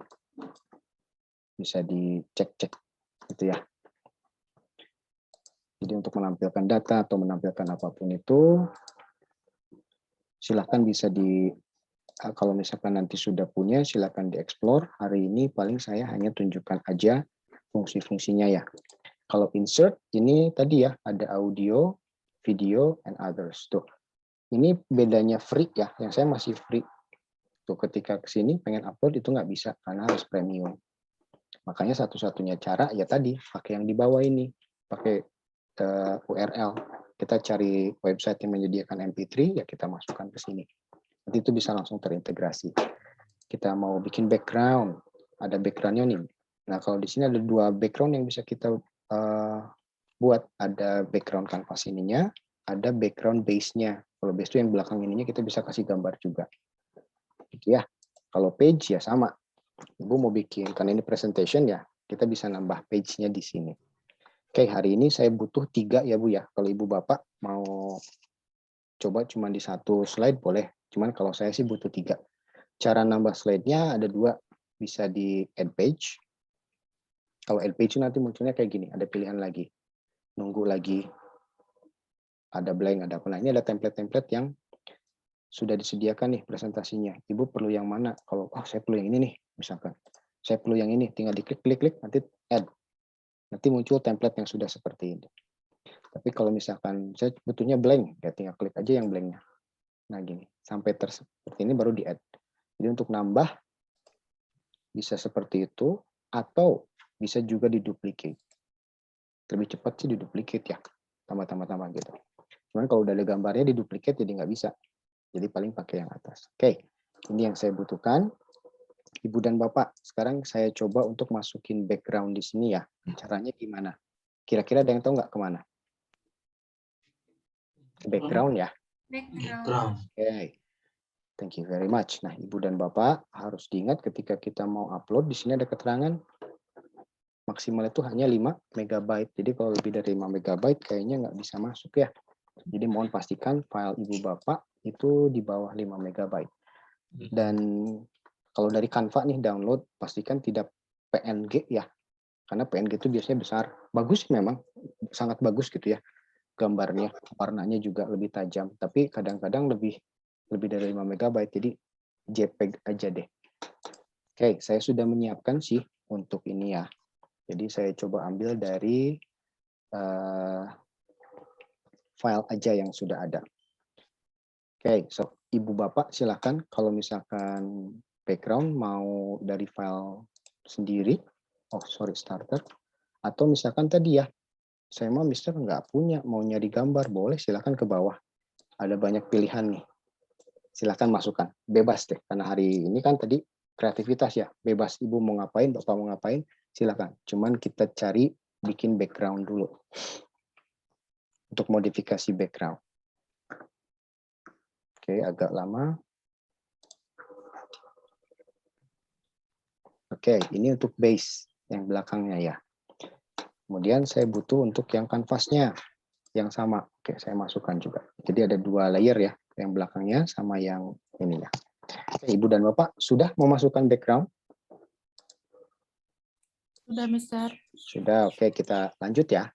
Bisa dicek-cek gitu ya. Jadi untuk menampilkan data atau menampilkan apapun itu, silahkan bisa kalau misalkan nanti sudah punya, silahkan dieksplor. Hari ini paling saya hanya tunjukkan aja fungsi-fungsinya ya. Kalau insert, ini tadi ya, ada audio, video, and others. Tuh, ini bedanya free ya, yang saya masih free. Tuh, ketika kesini pengen upload itu nggak bisa, karena harus premium. Makanya satu-satunya cara ya tadi, pakai yang di bawah ini. Pakai URL. Kita cari website yang menyediakan MP3, ya kita masukkan ke sini. Nanti itu bisa langsung terintegrasi. Kita mau bikin background, ada backgroundnya nih. Nah, kalau di sini ada 2 background yang bisa kita buat. Ada background canvas ininya, ada background base-nya. Kalau base itu yang belakang ininya kita bisa kasih gambar juga. Gitu ya. Kalau page ya sama. Ibu mau bikin, karena ini presentation ya, kita bisa nambah page-nya di sini. Oke, hari ini saya butuh 3 ya Bu ya. Kalau Ibu Bapak mau coba cuma di 1 slide boleh. Cuman kalau saya sih butuh 3. Cara nambah slide-nya ada 2. Bisa di add page. Kalau add page nanti munculnya kayak gini. Ada pilihan lagi. Nunggu lagi. Ada blank, ada apa. Nah, ini ada template-template yang sudah disediakan nih presentasinya. Ibu perlu yang mana? Kalau saya perlu yang ini nih, misalkan. Saya perlu yang ini. Tinggal diklik-klik, nanti add. Nanti muncul template yang sudah seperti ini. Tapi kalau misalkan saya butuhnya blank, ya tinggal klik aja yang blanknya. Nah gini, sampai seperti ini baru di-add. Jadi untuk nambah, bisa seperti itu, atau bisa juga diduplicate. Lebih cepat sih diduplicate ya, tambah-tambah gitu. Cuman kalau udah ada gambarnya diduplicate jadi nggak bisa. Jadi paling pakai yang atas. Oke, ini yang saya butuhkan. Ibu dan Bapak, sekarang saya coba untuk masukin background di sini ya. Caranya gimana? Kira-kira ada yang tahu nggak kemana? Background ya. Background. Oke, thank you very much. Nah, Ibu dan Bapak harus diingat ketika kita mau upload, di sini ada keterangan maksimal itu hanya 5 MB. Jadi kalau lebih dari 5 MB kayaknya nggak bisa masuk ya. Jadi mohon pastikan file Ibu Bapak itu di bawah 5 MB. Dan kalau dari Canva nih download, pastikan tidak PNG ya. Karena PNG itu biasanya besar. Bagus memang, sangat bagus gitu ya. Gambarnya, warnanya juga lebih tajam. Tapi kadang-kadang lebih dari 5 MB, jadi JPEG aja deh. Oke, saya sudah menyiapkan sih untuk ini ya. Jadi saya coba ambil dari file aja yang sudah ada. Oke, so Ibu Bapak silakan kalau misalkan background mau dari file sendiri, starter, atau misalkan tadi ya, saya mau Mister nggak punya, mau nyari gambar, boleh silakan ke bawah. Ada banyak pilihan nih. Silakan masukkan, bebas deh, karena hari ini kan tadi kreativitas ya, bebas Ibu mau ngapain, Bapak mau ngapain, silakan. Cuman kita cari bikin background dulu. Untuk modifikasi background. Oke, agak lama. Oke, ini untuk base yang belakangnya ya. Kemudian saya butuh untuk yang kanvasnya yang sama. Oke, saya masukkan juga. Jadi ada 2 layer ya, yang belakangnya sama yang ininya. Oke, Ibu dan Bapak sudah memasukkan background? Sudah, Mister. Sudah, oke kita lanjut ya.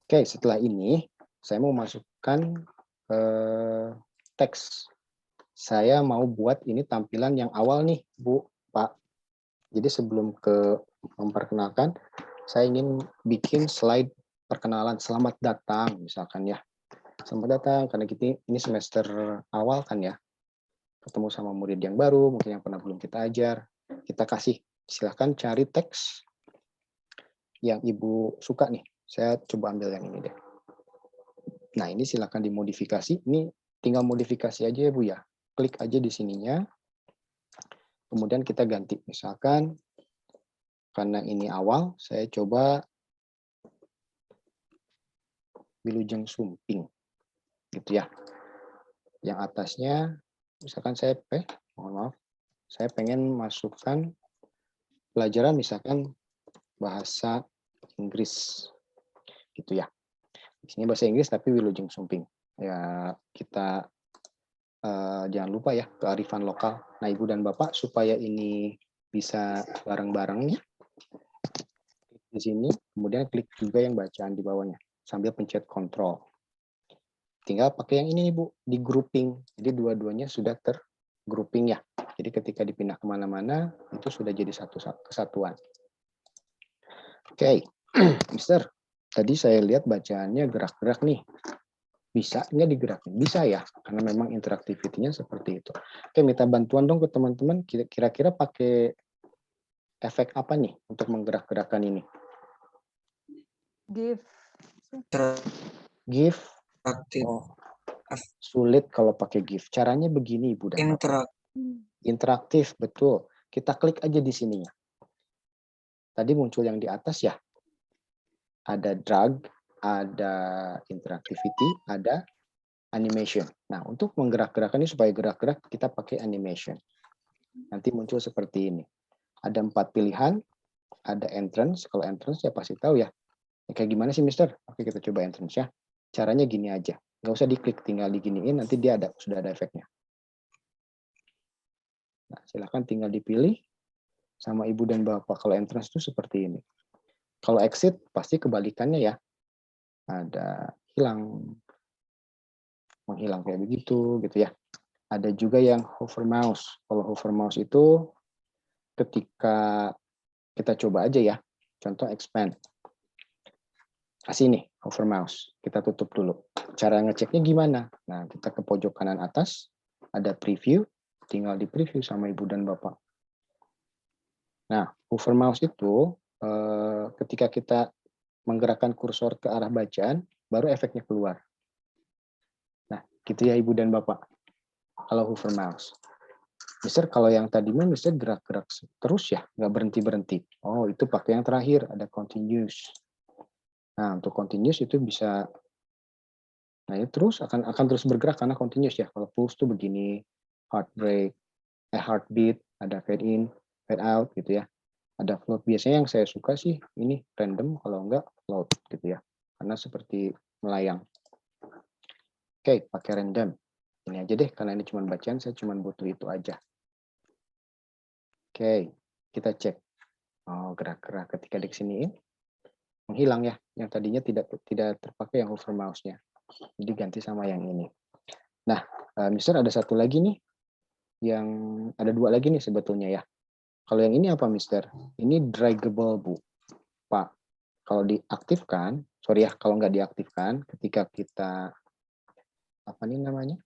Oke, setelah ini saya mau masukkan teks. Saya mau buat ini tampilan yang awal nih, Bu, Pak. Jadi sebelum memperkenalkan, saya ingin bikin slide perkenalan, selamat datang misalkan ya. Selamat datang, karena ini semester awal kan ya. Ketemu sama murid yang baru, mungkin yang belum kita ajar. Kita kasih, silahkan cari teks. yang Ibu suka nih. Saya coba ambil yang ini deh. Nah, ini silakan dimodifikasi. Ini tinggal modifikasi aja ya Bu ya. Klik aja di sininya. Kemudian kita ganti. Misalkan karena ini awal, saya coba Wilujeng Sumping. Gitu ya. Yang atasnya, misalkan saya, mohon maaf, saya pengen masukkan pelajaran misalkan bahasa Inggris. Gitu ya. Di sini bahasa Inggris tapi Wilujeng Sumping. Ya, kita jangan lupa ya kearifan lokal. Nah, Ibu dan Bapak supaya ini bisa bareng-bareng ya. Klik di sini, kemudian klik juga yang bacaan di bawahnya sambil pencet kontrol. Tinggal pakai yang ini Bu, di grouping. Jadi dua-duanya sudah tergrouping ya. Jadi ketika dipindah kemana-mana itu sudah jadi satu kesatuan. Oke, Mister. Tadi saya lihat bacaannya gerak-gerak nih. Bisa nggak digerakin? Bisa ya, karena memang interaktivitinya seperti itu. Oke, minta bantuan dong ke teman-teman. Kira-kira pakai efek apa nih untuk menggerak-gerakkan ini? GIF. GIF. Aktif. Oh, sulit kalau pakai GIF. Caranya begini, Ibu dan Bapak. Interaktif, betul. Kita klik aja di sininya. Tadi muncul yang di atas ya. Ada drag, ada interactivity, ada animation. Nah, untuk menggerak-gerakkan ini supaya gerak-gerak, kita pakai animation. Nanti muncul seperti ini. Ada 4 pilihan, ada entrance. Kalau entrance ya pasti tahu ya. Kayak gimana sih, Mister? Oke, kita coba entrance ya. Caranya gini aja. Nggak usah diklik, tinggal diginiin, nanti dia sudah ada efeknya. Nah, silakan tinggal dipilih sama Ibu dan Bapak. Kalau entrance itu seperti ini. Kalau exit pasti kebalikannya ya. Ada hilang, menghilang kayak begitu gitu ya. Ada juga yang hover mouse. Kalau hover mouse itu ketika kita coba aja ya. Contoh expand. Kasih nih hover mouse. Kita tutup dulu. Cara ngeceknya gimana? Nah, kita ke pojok kanan atas. Ada preview. Tinggal di preview sama Ibu dan Bapak. Nah, hover mouse itu ketika kita menggerakkan kursor ke arah bacaan, baru efeknya keluar. Nah, gitu ya Ibu dan Bapak. Kalau hover mouse. Mister, kalau yang tadi mah Mister gerak-gerak terus ya, nggak berhenti-berhenti. Oh, itu pakai yang terakhir, ada continuous. Nah, untuk continuous itu bisa, nah ini terus akan terus bergerak karena continuous ya. Kalau pulse tuh begini, heartbeat, ada fade in, fade out gitu ya. Ada float. Biasanya yang saya suka sih ini random, kalau enggak float gitu ya. Karena seperti melayang. Oke, pakai random. Ini aja deh, karena ini cuma bacaan, saya cuma butuh itu aja. Oke, kita cek. Oh, gerak-gerak ketika disiniin menghilang ya. Yang tadinya tidak terpakai yang hover mouse-nya. Jadi ganti sama yang ini. Nah, Mister ada satu lagi nih. Yang ada 2 lagi nih sebetulnya ya. Kalau yang ini apa, Mister? Ini draggable, Bu. Pak, kalau diaktifkan, sorry ya, kalau nggak diaktifkan, ketika kita, apa nih namanya,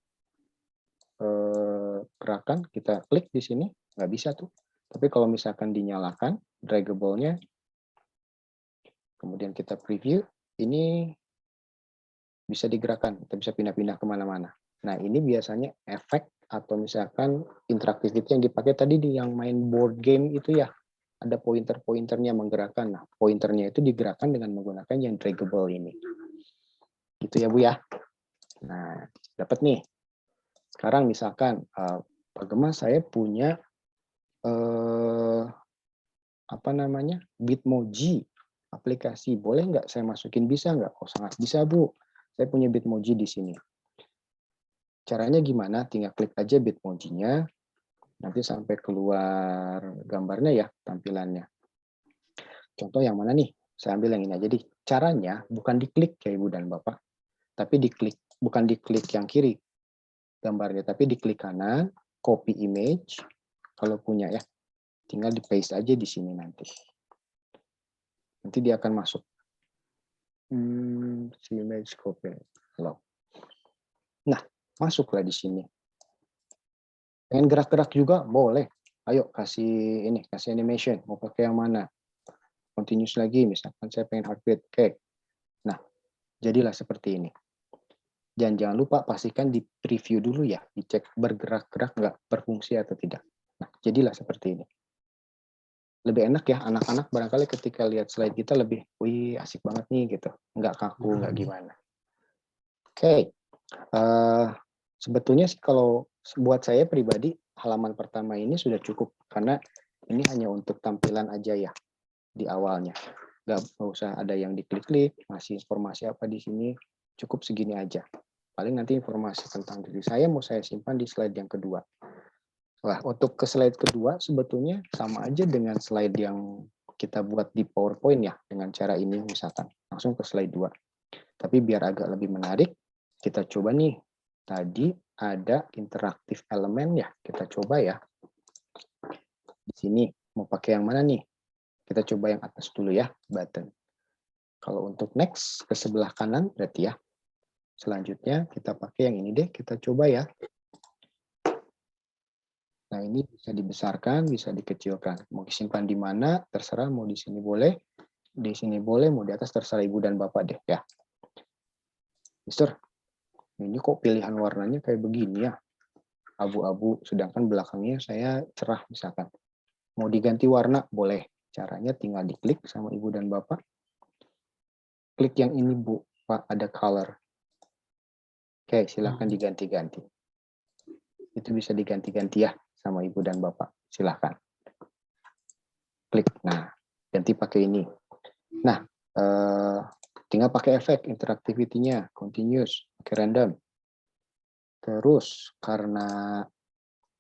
gerakan, kita klik di sini, nggak bisa tuh. Tapi kalau misalkan dinyalakan, draggable-nya, kemudian kita preview, ini bisa digerakkan, kita bisa pindah-pindah kemana-mana. Nah, ini biasanya efek atau misalkan interaktivitas yang dipakai tadi di yang main board game itu ya, ada pointer-pointernya menggerakkan. Nah, pointernya itu digerakkan dengan menggunakan yang draggable ini. Gitu ya, Bu ya. Nah, dapat nih. Sekarang misalkan Pak Gemma, saya punya apa namanya? Bitmoji aplikasi. Boleh nggak saya masukin, bisa nggak? Oh, sangat bisa, Bu. Saya punya Bitmoji di sini. Caranya gimana? Tinggal klik aja Bitmojinya. Nanti sampai keluar gambarnya ya, tampilannya. Contoh yang mana nih? Saya ambil yang ini aja. Jadi caranya bukan diklik ya Ibu dan Bapak, tapi diklik, bukan diklik yang kiri gambarnya, tapi diklik kanan, copy image, kalau punya ya, tinggal di paste aja di sini nanti. Nanti dia akan masuk. Image copy. Nah, masuklah di sini. Pengen gerak-gerak juga boleh. Ayo kasih ini, kasih animation. Mau pakai yang mana? continuous lagi, misalkan saya pengen heart rate. Oke. Nah, jadilah seperti ini. Dan jangan lupa pastikan di preview dulu ya, dicek bergerak-gerak nggak, berfungsi atau tidak. Nah, jadilah seperti ini. Lebih enak ya, anak-anak barangkali ketika lihat slide kita lebih, wih asik banget nih gitu, nggak kaku, nggak gimana. Oke. Sebetulnya sih kalau buat saya pribadi, halaman pertama ini sudah cukup, karena ini hanya untuk tampilan aja ya, di awalnya. Nggak usah ada yang diklik-klik, masih informasi apa di sini, cukup segini aja. Paling nanti informasi tentang diri saya mau saya simpan di slide yang kedua. Nah, untuk ke slide kedua sebetulnya sama aja dengan slide yang kita buat di PowerPoint ya, dengan cara ini misalkan. Langsung ke slide 2. Tapi biar agak lebih menarik, kita coba nih. Tadi ada interaktif elemen ya, kita coba ya. Di sini mau pakai yang mana nih? Kita coba yang atas dulu ya, button. Kalau untuk next ke sebelah kanan berarti ya. Selanjutnya kita pakai yang ini deh, kita coba ya. Nah, ini bisa dibesarkan, bisa dikecilkan. Mau disimpan di mana, terserah, mau di sini boleh, mau di atas terserah Ibu dan Bapak deh ya. Mister, ini kok pilihan warnanya kayak begini ya? Abu-abu, sedangkan belakangnya saya cerah misalkan. Mau diganti warna, boleh. Caranya tinggal diklik sama Ibu dan Bapak. Klik yang ini Bu, Pak, ada color. Oke, silahkan diganti-ganti. Itu bisa diganti-ganti ya sama Ibu dan Bapak. Silahkan. Klik. Nah, ganti pakai ini. Nah, tinggal pakai efek interactivity-nya, continuous, pakai random. Terus, karena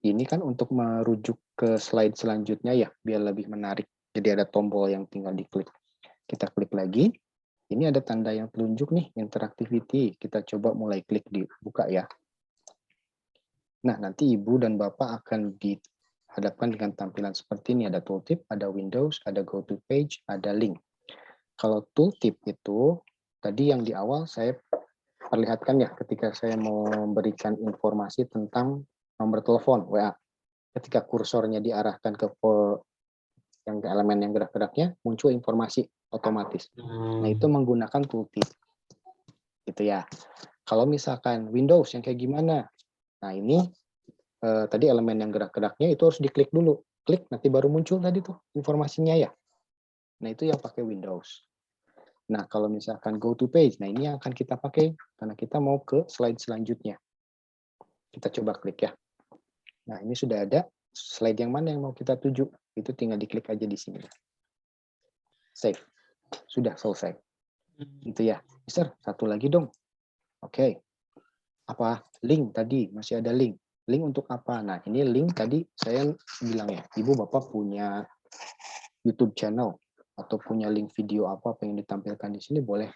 ini kan untuk merujuk ke slide selanjutnya ya, biar lebih menarik. Jadi ada tombol yang tinggal diklik. Kita klik lagi. Ini ada tanda yang telunjuk nih, interactivity. Kita coba mulai klik dibuka ya. Nah, nanti Ibu dan Bapak akan dihadapkan dengan tampilan seperti ini. Ada tooltip, ada Windows, ada go to page, ada link. Kalau tooltip itu, tadi yang di awal saya perlihatkan ya, ketika saya mau memberikan informasi tentang nomor telepon, WA. Ketika kursornya diarahkan ke elemen yang gerak-geraknya, muncul informasi otomatis. Nah, itu menggunakan tooltip. Gitu ya. Kalau misalkan Windows yang kayak gimana? Nah, ini tadi elemen yang gerak-geraknya itu harus diklik dulu. Klik, nanti baru muncul tadi tuh informasinya ya. Nah, itu yang pakai Windows. Nah, kalau misalkan go to page, nah ini yang akan kita pakai karena kita mau ke slide selanjutnya. Kita coba klik ya. Nah, ini sudah ada slide yang mana yang mau kita tuju. Itu tinggal diklik aja di sini. Save. Sudah selesai. Gitu ya. Mister, satu lagi dong. Oke. Apa? Link tadi, masih ada link. Link untuk apa? Nah, ini link tadi saya bilang ya, Ibu Bapak punya YouTube channel atau punya link video apa yang ditampilkan di sini, boleh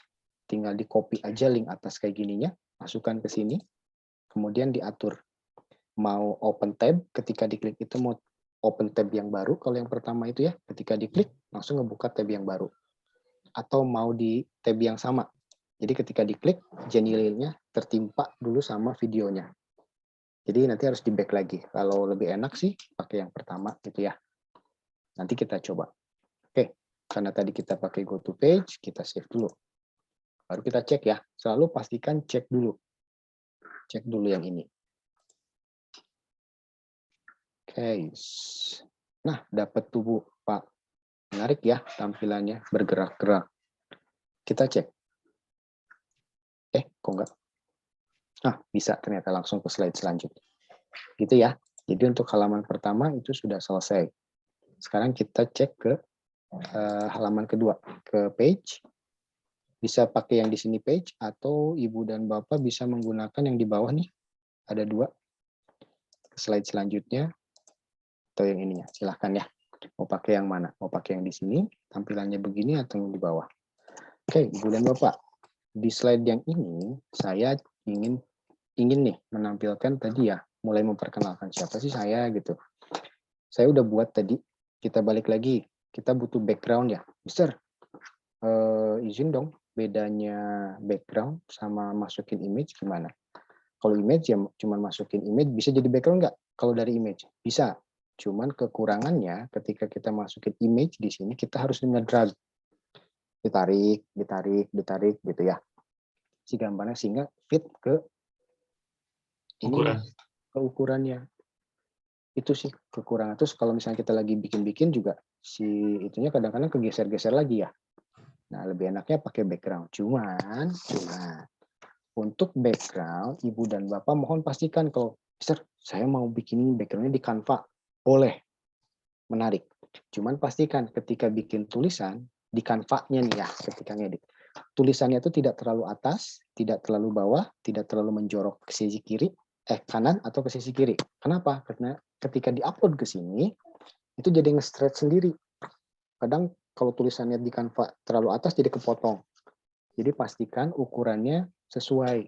tinggal di copy aja link atas kayak gininya, masukkan ke sini, kemudian diatur. Mau open tab, ketika diklik itu mau open tab yang baru, kalau yang pertama itu ya, ketika diklik langsung ngebuka tab yang baru. Atau mau di tab yang sama. Jadi ketika diklik, jenilnya tertimpa dulu sama videonya. Jadi nanti harus di back lagi. Kalau lebih enak sih pakai yang pertama gitu ya. Nanti kita coba. Oke, karena tadi kita pakai go to page, kita save dulu. Baru kita cek ya. Selalu pastikan cek dulu. Cek dulu yang ini. Oke. Nah, dapat tubuh Pak. Menarik ya tampilannya, bergerak-gerak. Kita cek. Kok enggak? Bisa ternyata langsung ke slide selanjutnya. Gitu ya. Jadi untuk halaman pertama itu sudah selesai. Sekarang kita cek ke halaman kedua, ke page. Bisa pakai yang di sini page, atau Ibu dan Bapak bisa menggunakan yang di bawah nih. Ada 2. Ke slide selanjutnya, atau yang ininya. Silahkan ya. Mau pakai yang mana? Mau pakai yang di sini, tampilannya begini, atau yang di bawah. Oke, Ibu dan Bapak. Di slide yang ini, saya ingin nih menampilkan tadi ya, mulai memperkenalkan siapa sih saya gitu. Saya udah buat tadi, kita balik lagi. Kita butuh background ya. Mister, izin dong, bedanya background sama masukin image gimana? Kalau image ya cuma masukin image, bisa jadi background nggak? Kalau dari image? Bisa. Cuman kekurangannya ketika kita masukin image di sini, kita harus nge-drag ditarik gitu ya. Si gambarnya sehingga fit ke ini Ukuran. ke ukurannya. Itu sih kekurangan. Terus kalau misalnya kita lagi bikin-bikin juga si itunya kadang-kadang kegeser-geser lagi ya. Nah, lebih enaknya pakai background. Cuman untuk background, Ibu dan Bapak mohon pastikan kalau, Mister, saya mau bikin backgroundnya di Canva. Boleh. Menarik. Cuman pastikan ketika bikin tulisan, di Canva-nya nih ya, ketika ngedit. Tulisannya itu tidak terlalu atas, tidak terlalu bawah, tidak terlalu menjorok ke sisi kiri, kanan atau ke sisi kiri. Kenapa? Karena ketika diupload ke sini, itu jadi nge-stretch sendiri. Kadang kalau tulisannya di Canva terlalu atas jadi kepotong. Jadi pastikan ukurannya sesuai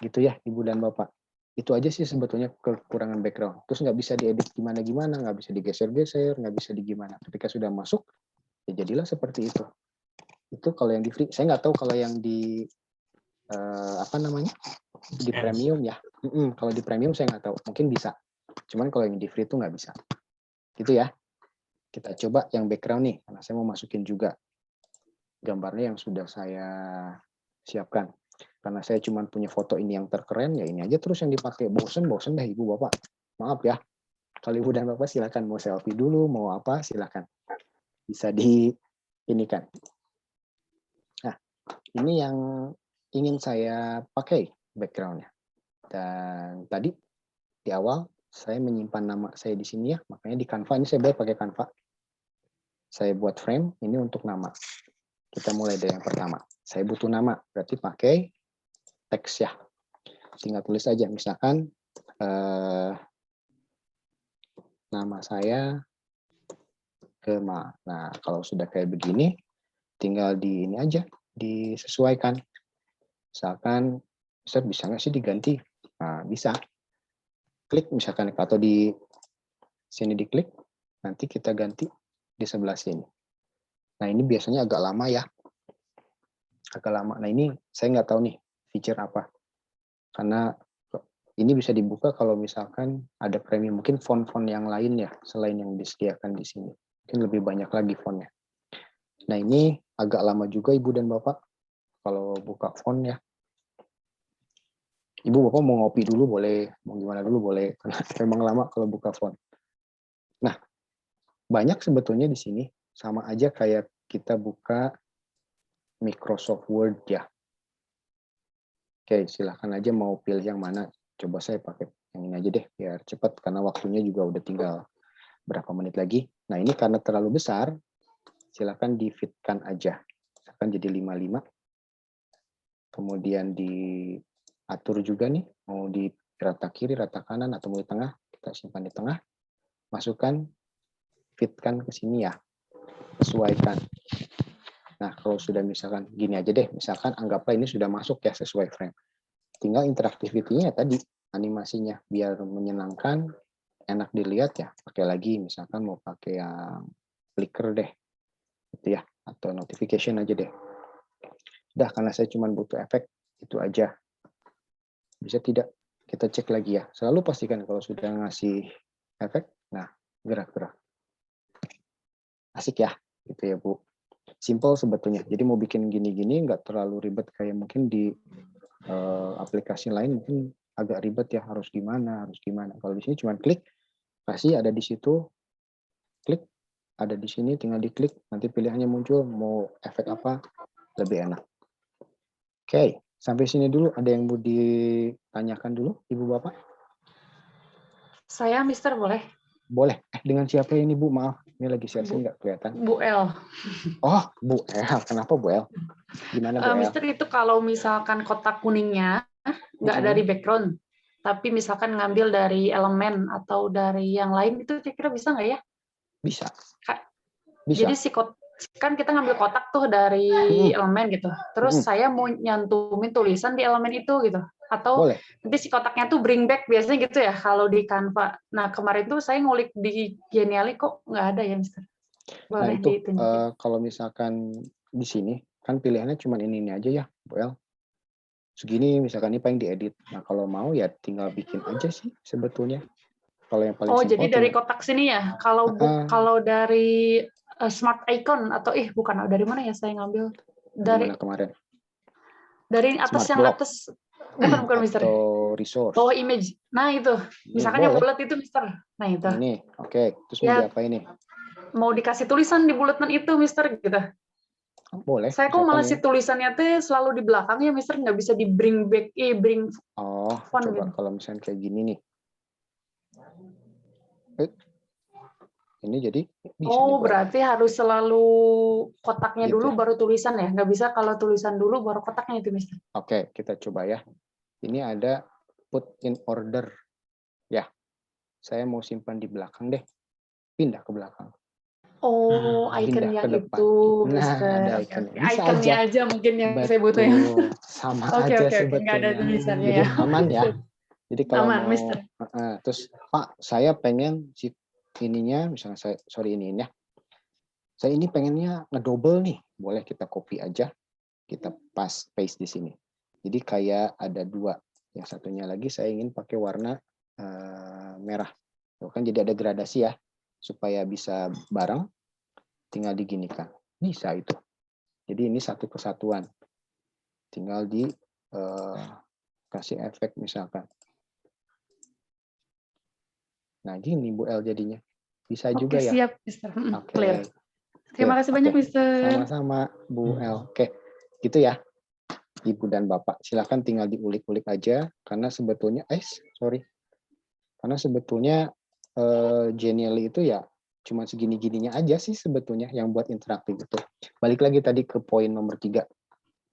gitu ya Ibu dan Bapak. Itu aja sih sebetulnya kekurangan background. Terus nggak bisa diedit gimana-gimana, nggak bisa digeser-geser, nggak bisa digimana. Ketika sudah masuk, ya jadilah seperti itu. Itu kalau yang di free. Saya nggak tahu kalau yang di di premium ya. Kalau di premium saya nggak tahu. Mungkin bisa. Cuman kalau yang di free itu nggak bisa. Gitu ya. Kita coba yang background nih, karena saya mau masukin juga gambarnya yang sudah saya siapkan. Karena saya cuma punya foto ini yang terkeren, ya ini aja terus yang dipakai. Bosen deh Ibu Bapak. Maaf ya. Kalau Ibu dan Bapak silakan mau selfie dulu, mau apa silakan. Bisa diinikan. Nah, ini yang ingin saya pakai backgroundnya. Dan tadi di awal saya menyimpan nama saya di sini ya, makanya di Canva ini saya buat pakai Canva. Saya buat frame ini untuk nama. Kita mulai dari yang pertama. Saya butuh nama, berarti pakai teks ya. Tinggal tulis aja, misalkan nama saya Gema. Nah, kalau sudah kayak begini, tinggal di ini aja, disesuaikan. Misalkan, bisa nggak sih diganti? Nah, bisa. Klik misalkan, atau di sini diklik, nanti kita ganti di sebelah sini. Nah, ini biasanya agak lama ya. Agak lama. Nah, ini saya nggak tahu nih feature apa. Karena ini bisa dibuka kalau misalkan ada premium. Mungkin font-font yang lain ya, selain yang disediakan di sini. Mungkin lebih banyak lagi fontnya. Nah, ini agak lama juga Ibu dan Bapak kalau buka font ya. Ibu Bapak mau ngopi dulu boleh, mau gimana dulu boleh. Karena memang lama kalau buka font. Nah, banyak sebetulnya di sini. Sama aja kayak kita buka Microsoft Word ya. Oke, silahkan aja mau pilih yang mana. Coba saya pakai yang ini aja deh, biar cepat. Karena waktunya juga udah tinggal berapa menit lagi. Nah, ini karena terlalu besar, silahkan di-fitkan aja. Misalkan jadi 55. Kemudian diatur juga nih, mau di rata kiri, rata kanan, atau mau di tengah. Kita simpan di tengah. Masukkan, fitkan ke sini ya. Sesuaikan. Nah, kalau sudah misalkan gini aja deh, misalkan anggaplah ini sudah masuk ya sesuai frame. Tinggal interaktivitinya tadi, animasinya biar menyenangkan, enak dilihat ya. Pakai lagi misalkan mau pakai yang flicker deh. Gitu ya, atau notification aja deh. Udah, karena saya cuma butuh efek, itu aja. Bisa tidak? Kita cek lagi ya. Selalu pastikan kalau sudah ngasih efek, nah gerak-gerak. Asik ya, gitu ya Bu. Simple sebetulnya. Jadi mau bikin gini-gini nggak terlalu ribet kayak mungkin di aplikasi lain mungkin agak ribet ya, harus gimana. Kalau di sini cuma klik, kasih ada di situ, klik, ada di sini tinggal diklik, nanti pilihannya muncul mau efek apa, lebih enak. Oke, sampai sini dulu. Ada yang mau ditanyakan dulu, Ibu Bapak? Saya, Mister, boleh? Boleh. Dengan siapa ini Bu? Maaf, ini lagi share-share nggak kelihatan. Bu El. Oh, Bu El. Kenapa Bu El? Gimana Bu El? Mister, itu kalau misalkan kotak kuningnya nggak dari background, tapi misalkan ngambil dari elemen atau dari yang lain, itu kira-kira bisa nggak ya? Bisa. Jadi kan kita ngambil kotak tuh dari elemen gitu. Terus saya mau nyantumin tulisan di elemen itu gitu. Atau boleh. nanti si kotaknya tuh bring back biasanya gitu ya kalau di Canva. Nah, kemarin tuh saya ngulik di Genially kok nggak ada ya, Mister. Boleh nah, itu ditunjukin. kalau misalkan di sini kan pilihannya cuma ini aja ya, Bu El. Segini misalkan ini paling diedit. Nah, kalau mau ya tinggal bikin aja sih sebetulnya. Kalau yang paling simpel. Jadi dari kotak sini ya. Kalau dari smart icon atau bukan dari mana ya saya ngambil? Dari Gimana kemarin? dari atas Smart yang block atas, bukan Mister. atau resource? Bawah image. Nah itu, Ini misalkan yang boleh. bulat itu Mister. Nah itu. Ini, oke. Terus mau Ya, diapain nih? mau dikasih tulisan di bulatan itu Mister gitu. Boleh. Saya kok malah si misalkan tulisannya teh selalu di belakang ya Mister, nggak bisa di bring back, bring Oh, font coba gitu. kalau misalnya kayak gini nih. Ini jadi bisa Oh, nih, Bro. berarti harus selalu kotaknya Gitu. dulu baru tulisan ya? Nggak bisa kalau tulisan dulu baru kotaknya itu Mister. Oke, kita coba ya. Ini ada put in order. Ya, saya mau simpan di belakang deh. Pindah ke belakang. Oh, icon Pindah yang ke depan. itu Nah, Mister. ada Oke, ikonnya. oke. Bisa Iconnya aja. aja mungkin yang saya butuh ya. Betul. Sama Oke, aja oke, oke. Nggak ada sebetulnya. tulisannya Jadi ya. aman ya. Jadi kalau Aman, mau Mister. terus Pak, saya pengen si ininya misalnya saya iniin ya. Saya ini pengennya ngedouble nih. Boleh kita copy aja. Kita paste di sini. Jadi kayak ada dua. Yang satunya lagi saya ingin pakai warna merah. Tuh kan jadi ada gradasi ya. Supaya bisa bareng. Tinggal diginikan. Bisa itu. Jadi ini satu kesatuan. Tinggal di kasih efek misalkan. Nah gini Bu El jadinya. Bisa juga Oke, ya. siap Mister. Oke. Clear. Terima kasih banyak Mister. Sama-sama Bu El. Oke, gitu ya Ibu dan Bapak. Silakan tinggal diulik-ulik aja karena sebetulnya karena sebetulnya Genially itu ya cuma segini-gininya aja sih sebetulnya yang buat interaktif itu. Balik lagi tadi ke poin nomor 3.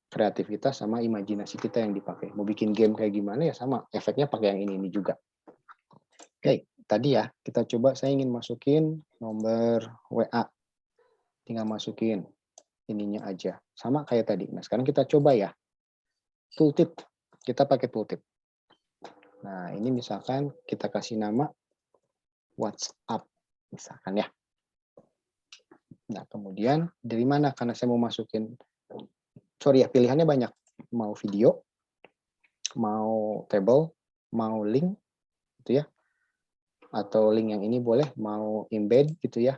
Kreativitas sama imajinasi kita yang dipakai. Mau bikin game kayak gimana ya sama efeknya pakai yang ini juga. Oke, tadi ya kita coba saya ingin masukin nomor WA. Tinggal masukin ininya aja. Sama kayak tadi. Nah, sekarang kita coba ya. Tooltip. Kita pakai tooltip. Nah, ini misalkan kita kasih nama WhatsApp. Misalkan ya. Nah, kemudian dari mana? Karena saya mau masukin, pilihannya banyak. Mau video, mau table, mau link, gitu ya. Atau link yang ini boleh, mau embed gitu ya.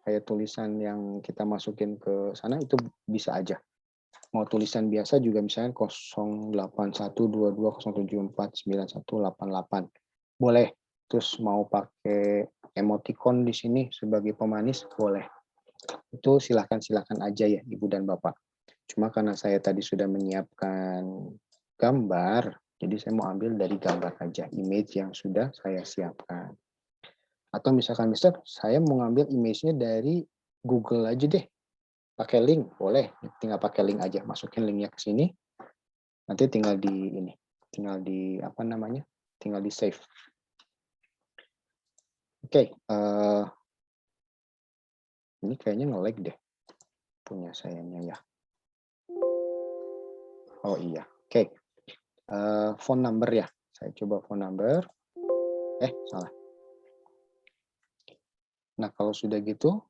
Kayak tulisan yang kita masukin ke sana itu bisa aja. Mau tulisan biasa juga misalnya 081220749188. Boleh. Terus mau pakai emoticon di sini sebagai pemanis boleh. Itu silahkan aja ya Ibu dan Bapak. Cuma karena saya tadi sudah menyiapkan gambar, jadi saya mau ambil dari gambar aja, image yang sudah saya siapkan. Atau misalkan Mister, saya mau ngambil image-nya dari Google aja deh. Pakai link, boleh. Tinggal pakai link aja. Masukin linknya ke sini. Nanti tinggal di ini. Tinggal di tinggal di save. Oke. Ini kayaknya nge-lag deh. Punya sayanya ya. Oh iya. Oke. Phone number ya. Saya coba phone number. Salah. Nah, kalau sudah gitu,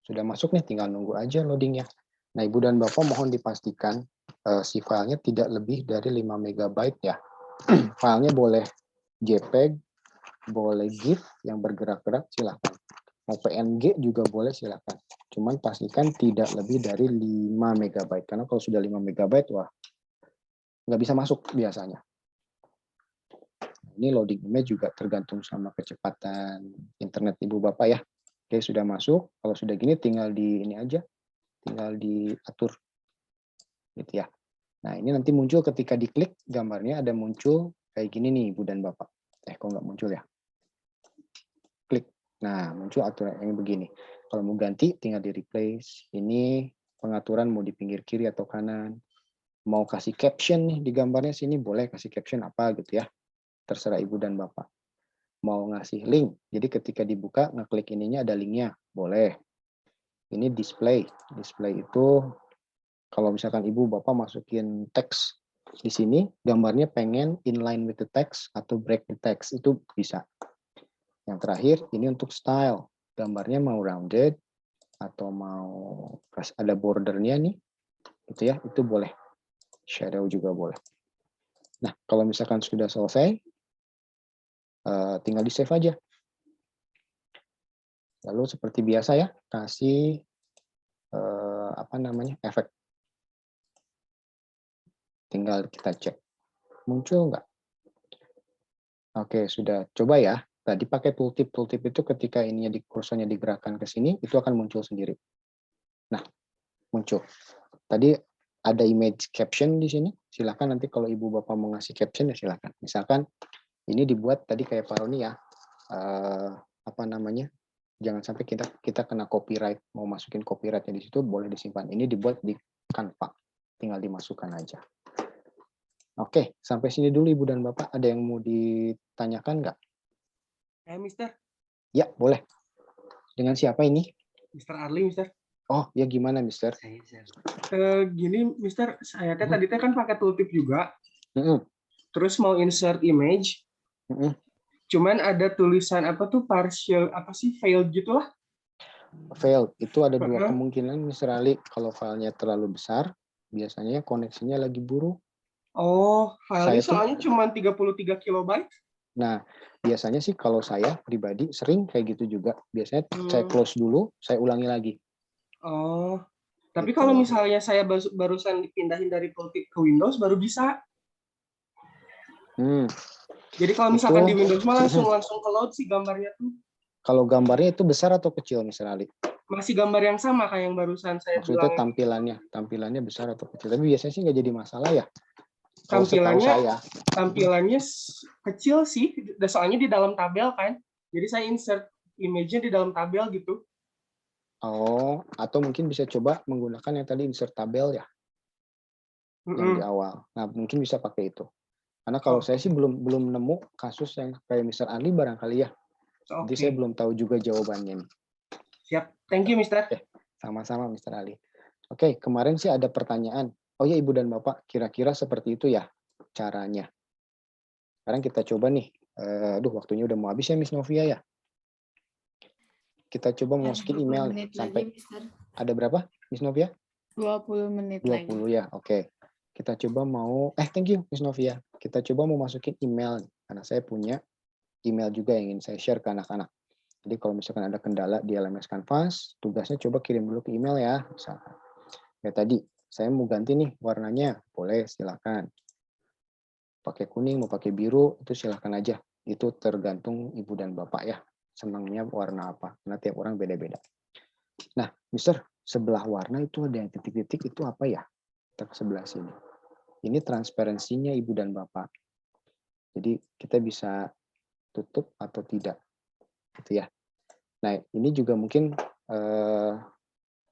sudah masuk nih, tinggal nunggu aja loadingnya. Nah, Ibu dan Bapak mohon dipastikan si filenya tidak lebih dari 5 MB ya. Filenya boleh JPEG, boleh GIF yang bergerak-gerak, silakan. Mau PNG juga boleh, silakan. Cuman pastikan tidak lebih dari 5 MB. Karena kalau sudah 5 MB, wah, nggak bisa masuk biasanya. Ini loading image juga tergantung sama kecepatan internet Ibu Bapak ya. Oke, sudah masuk. Kalau sudah gini tinggal di ini aja. Tinggal diatur. Gitu ya. Nah, ini nanti muncul ketika diklik gambarnya ada muncul kayak gini nih Ibu dan Bapak. Kok nggak muncul ya? Klik. Nah, muncul aturan yang begini. Kalau mau ganti tinggal di replace. Ini pengaturan mau di pinggir kiri atau kanan. Mau kasih caption nih di gambarnya sini boleh kasih caption apa gitu ya. Terserah Ibu dan Bapak. Mau ngasih link. Jadi ketika dibuka, ngeklik ininya ada linknya. Boleh. Ini display. Display itu kalau misalkan Ibu Bapak masukin teks di sini, gambarnya pengen inline with the text atau break the text. Itu bisa. Yang terakhir, ini untuk style. Gambarnya mau rounded atau mau ada bordernya nih. Gitu ya, itu boleh. Shadow juga boleh. Nah, kalau misalkan sudah selesai, tinggal di save aja. Lalu seperti biasa ya, kasih efek. Tinggal kita cek. Muncul nggak? Oke, sudah. Coba ya. Tadi pakai tooltip. Tooltip itu ketika ininya kursornya digerakkan ke sini, itu akan muncul sendiri. Nah, muncul. Tadi ada image caption di sini. Silakan nanti kalau ibu bapak mau ngasih caption ya silakan. Misalkan ini dibuat tadi kayak Pak Roni ya. Apa namanya? Jangan sampai kita kena copyright. Mau masukin copyrightnya di situ boleh disimpan. Ini dibuat di Canva. Tinggal dimasukkan aja. Oke, sampai sini dulu Ibu dan Bapak. Ada yang mau ditanyakan nggak? Mister. Ya, boleh. Dengan siapa ini? Mister Arli, Mister. Oh, ya gimana, Mister? Gini, Mister, saya tadi kan pakai tooltip juga. Mm-mm. Terus mau insert image. Mm-mm. Cuman ada tulisan apa tuh partial apa sih failed gitulah. Failed. Itu ada dua kemungkinan, Mister Ali. Kalau filenya terlalu besar, biasanya koneksinya lagi buruk. Oh, filenya Saya soalnya cuma 33 kilobyte. Nah, biasanya sih kalau saya pribadi sering kayak gitu juga. Biasanya saya close dulu, saya ulangi lagi. Oh, tapi Gitu. kalau misalnya saya barusan dipindahin dari tooltip ke Windows baru bisa. Jadi kalau misalkan di Windows mah langsung ke load sih gambarnya tuh. Kalau gambarnya itu besar atau kecil, Mister Ali? Masih gambar yang sama kayak yang barusan saya Maksudnya bilang. tampilannya besar atau kecil? Tapi biasanya sih nggak jadi masalah ya. Kalau setahu saya. Tampilannya kecil sih, soalnya di dalam tabel kan. Jadi saya insert image-nya di dalam tabel gitu. Oh, atau mungkin bisa coba menggunakan yang tadi insert tabel ya, yang di awal. Nah, mungkin bisa pakai itu. Karena kalau saya sih belum nemu kasus yang kayak Mister Ali barangkali ya. Jadi saya belum tahu juga jawabannya nih. Siap, thank you Mister. Sama-sama Mister Ali. Oke, kemarin sih ada pertanyaan. Oh ya Ibu dan Bapak, kira-kira seperti itu ya caranya. Sekarang kita coba nih. Waktunya udah mau habis ya Miss Novia ya. Kita coba masukin email nih. Sampai ada berapa Miss Novia? 20 menit 20 lagi. ya, oke. Kita coba mau, thank you Miss Novia. Kita coba mau masukin email nih. Karena saya punya email juga yang ingin saya share ke anak-anak. Jadi kalau misalkan ada kendala di LMS Canvas, tugasnya coba kirim dulu ke email ya. Misalkan. Ya tadi, saya mau ganti nih warnanya. Boleh, silakan. Pakai kuning, mau pakai biru, itu silakan aja. Itu tergantung Ibu dan Bapak ya. Senangnya warna apa. Karena tiap orang beda-beda. Nah, Mister, sebelah warna itu ada yang titik-titik, itu apa ya? Kita ke sebelah sini. Ini transparansinya Ibu dan Bapak. Jadi kita bisa tutup atau tidak. Gitu ya. Nah, ini juga mungkin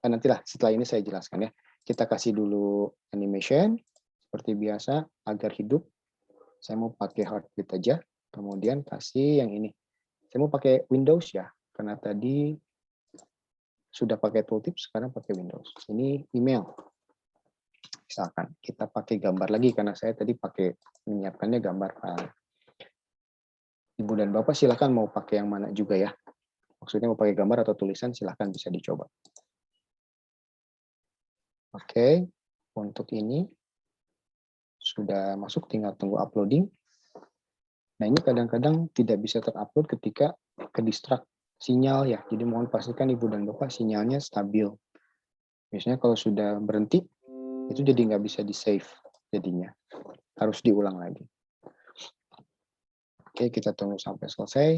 nantilah setelah ini saya jelaskan ya. Kita kasih dulu animation seperti biasa agar hidup. Saya mau pakai heartbeat aja. Kemudian kasih yang ini. Saya mau pakai Windows ya. Karena tadi sudah pakai tooltip, sekarang pakai Windows. Ini email. Misalkan kita pakai gambar lagi karena saya tadi pakai menyiapkannya gambar file. Ibu dan Bapak silakan mau pakai yang mana juga ya. Maksudnya mau pakai gambar atau tulisan silakan bisa dicoba. Oke, untuk ini sudah masuk, tinggal tunggu uploading. Nah ini kadang-kadang tidak bisa terupload ketika ke distract sinyal ya. Jadi mohon pastikan Ibu dan Bapak sinyalnya stabil. Biasanya kalau sudah berhenti itu jadi nggak bisa di save jadinya. Harus diulang lagi. Oke, kita tunggu sampai selesai.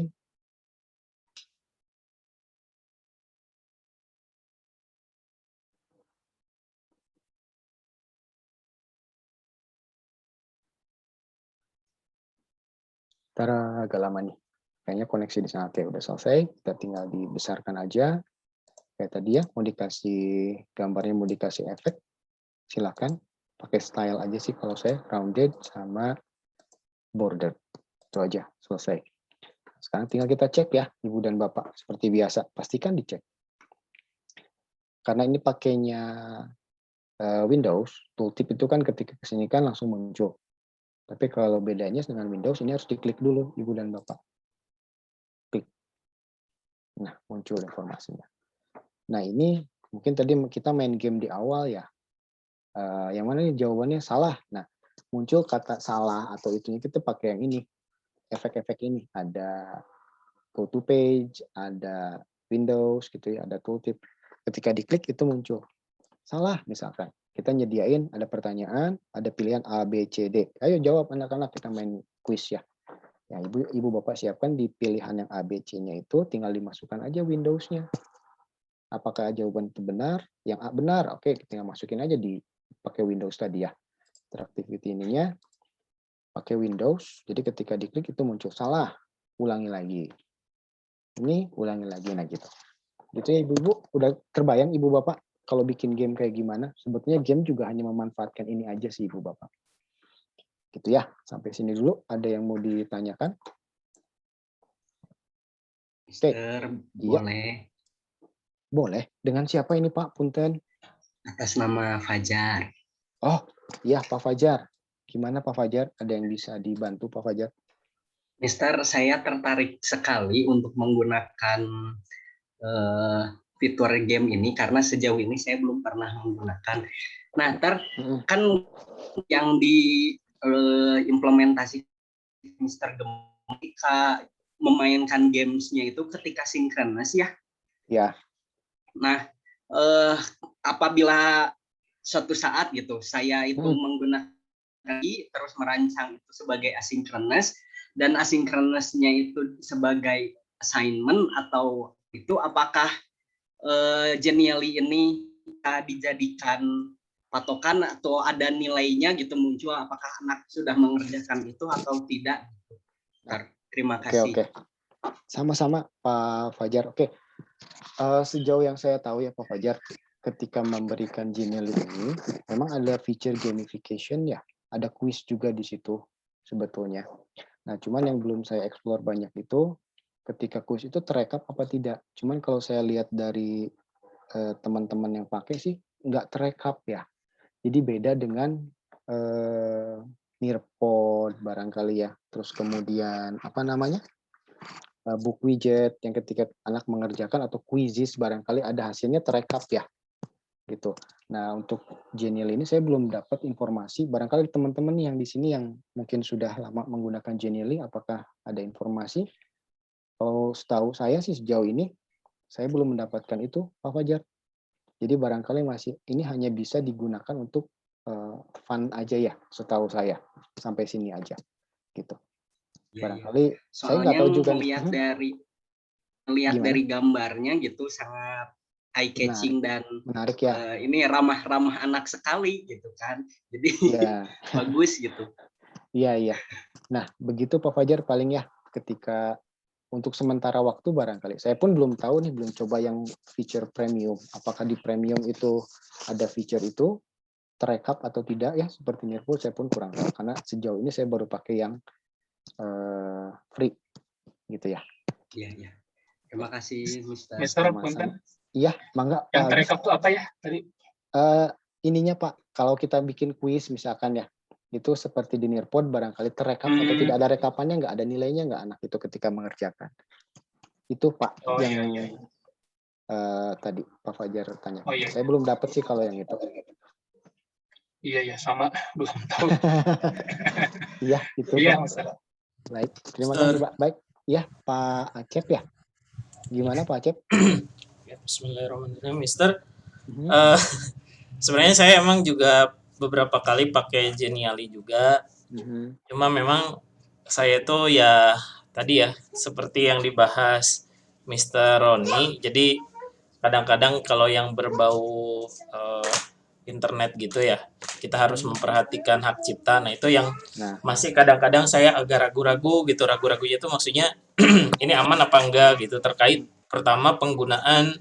Tara, agak lama nih. Kayaknya koneksi di sana. Oke, udah selesai. Kita tinggal dibesarkan aja. Kayak tadi ya, mau dikasih gambarnya, mau dikasih efek. Silakan. Pakai style aja sih kalau saya. Rounded sama border. Itu aja, selesai. Sekarang tinggal kita cek ya, Ibu dan Bapak. Seperti biasa, pastikan dicek. Karena ini pakainya Windows, tooltip itu kan ketika kesini kan langsung muncul. Tapi kalau bedanya dengan Windows, ini harus diklik dulu, Ibu dan Bapak. Klik. Nah, muncul informasinya. Nah, ini mungkin tadi kita main game di awal ya. Yang mana nih jawabannya salah. Nah, muncul kata salah atau itunya kita pakai yang ini. Efek-efek ini. Ada go to page, ada Windows gitu ya, ada tooltip. Ketika diklik itu muncul. Salah misalkan. Kita nyediain ada pertanyaan, ada pilihan A, B, C, D. Ayo jawab anak-anak, kita main quiz ya. Ya, ibu bapak siapkan di pilihan yang A, B, C-nya itu tinggal dimasukkan aja Windows-nya. Apakah jawaban itu benar? Yang A benar, oke, tinggal masukin aja di pakai Windows tadi ya. Interactivity ininya pakai Windows. Jadi ketika diklik itu muncul salah, ulangi lagi. Ini ulangi lagi, nah gitu. Gitu ya ibu-ibu, udah terbayang ibu bapak kalau bikin game kayak gimana? Sebetulnya game juga hanya memanfaatkan ini aja sih ibu bapak. Gitu ya, sampai sini dulu. Ada yang mau ditanyakan? Mister, Iya. boleh Boleh. Dengan siapa ini Pak? Punten. atas nama Fajar. Oh, iya Pak Fajar. Gimana Pak Fajar? Ada yang bisa dibantu Pak Fajar? Mister, saya tertarik sekali untuk menggunakan fitur game ini karena sejauh ini saya belum pernah menggunakan. Nah, kan yang diimplementasi Mister ketika memainkan gamesnya itu ketika sinkronis ya. Ya. Nah, apabila suatu saat gitu saya itu menggunakan terus merancang itu sebagai asinkronus dan asinkronusnya itu sebagai assignment atau itu apakah Genially ini dijadikan patokan atau ada nilainya gitu muncul apakah anak sudah mengerjakan itu atau tidak? Terima kasih. Oke. Sama-sama Pak Fajar. Oke. Sejauh yang saya tahu ya Pak Fajar, ketika memberikan Genially ini memang ada feature gamification ya, ada quiz juga di situ sebetulnya. Nah, cuman yang belum saya explore banyak itu ketika quiz itu terekap apa tidak. Cuman kalau saya lihat dari teman-teman yang pakai sih nggak terekap ya. Jadi beda dengan Nearpod barangkali ya. Terus kemudian apa namanya? Book widget yang ketika anak mengerjakan atau quizzes barangkali ada hasilnya terekap ya. Gitu. Nah, untuk Genially ini saya belum dapat informasi. Barangkali teman-teman yang di sini yang mungkin sudah lama menggunakan Genially apakah ada informasi? Kalau setahu saya sih sejauh ini saya belum mendapatkan itu Pak Fajar. Jadi barangkali masih ini hanya bisa digunakan untuk fun aja ya, setahu saya sampai sini aja, gitu. Barangkali saya nggak tahu juga. Melihat dari gambarnya gitu sangat eye catching dan menarik ya. Ini ramah anak sekali gitu kan. Jadi ya. Bagus gitu. Iya. Nah begitu Pak Fajar paling ya ketika untuk sementara waktu barangkali. Saya pun belum tahu nih, belum coba yang feature premium. Apakah di premium itu ada feature itu terekap atau tidak ya? Seperti Nearpod saya pun kurang tahu karena sejauh ini saya baru pakai yang free gitu ya. Iya. Terima kasih Mister. Iya, mangga. Yang terekap itu apa ya tadi? Ininya Pak, kalau kita bikin quiz misalkan ya, itu seperti di Nearpod barangkali terekap atau tidak ada rekapannya, nggak ada nilainya nggak anak itu ketika mengerjakan. Itu Pak tadi Pak Fajar tanya. Saya belum dapat sih kalau yang itu. Iya sama, belum tahu. Iya itu. Iya. Baik, terima kasih Pak. Baik, ya Pak Acep ya. Gimana Pak Acep? Bismillahirrahmanirrahim, Mister. Sebenarnya saya emang juga beberapa kali pakai Genially juga. Cuma memang saya tuh ya tadi ya seperti yang dibahas Mr. Roni. Jadi kadang-kadang kalau yang berbau internet gitu ya, kita harus memperhatikan hak cipta. Nah itu yang masih kadang-kadang saya agak ragu-ragu gitu. Ragu-ragunya itu maksudnya ini aman apa enggak gitu terkait pertama penggunaan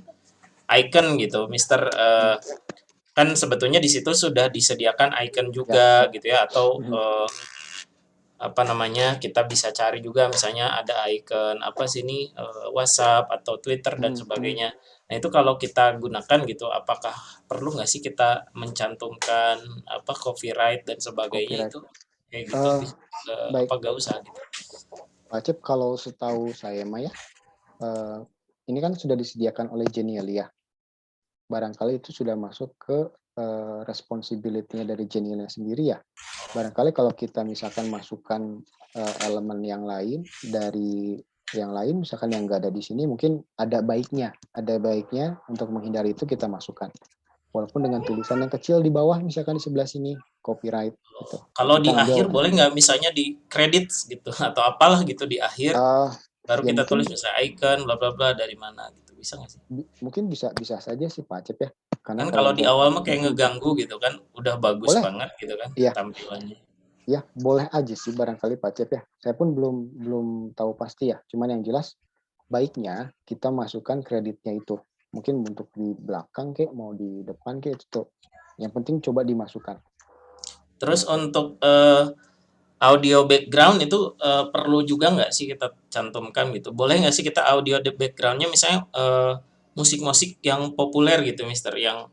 icon gitu, Mister. Kan sebetulnya di situ sudah disediakan icon juga gitu ya atau apa namanya kita bisa cari juga misalnya ada icon apa sih ini WhatsApp atau Twitter dan sebagainya. Nah itu kalau kita gunakan gitu apakah perlu nggak sih kita mencantumkan apa copyright dan sebagainya itu kayak gitu apa nggak usah gitu. Pak Acep kalau setahu saya Maya ini kan sudah disediakan oleh Genially ya. Barangkali itu sudah masuk ke responsibility-nya dari Genially sendiri ya. Barangkali kalau kita misalkan masukkan elemen yang lain dari yang lain, misalkan yang nggak ada di sini, mungkin ada baiknya untuk menghindari itu kita masukkan. walaupun dengan tulisan yang kecil di bawah, misalkan di sebelah sini copyright gitu. Kalau di Kita ambil, akhir boleh nggak misalnya di credits gitu atau apalah gitu di akhir baru ya kita mungkin tulis misalnya icon bla bla bla dari mana gitu, bisa nggak sih? mungkin bisa saja sih Pak Acep ya, karena Kan kalau kalau di buat awal mah kayak ngeganggu gitu kan, udah bagus boleh, banget gitu kan iya, tampilannya. ya boleh aja sih barangkali Pak Acep ya. Saya pun belum tahu pasti ya. Cuman yang jelas baiknya kita masukkan kreditnya itu. Mungkin untuk di belakang kek, mau di depan kek, itu. Yang penting coba dimasukkan. Terus untuk audio background itu perlu juga nggak sih kita cantumkan gitu? Boleh nggak sih kita audio the backgroundnya misalnya musik-musik yang populer gitu, Mister, yang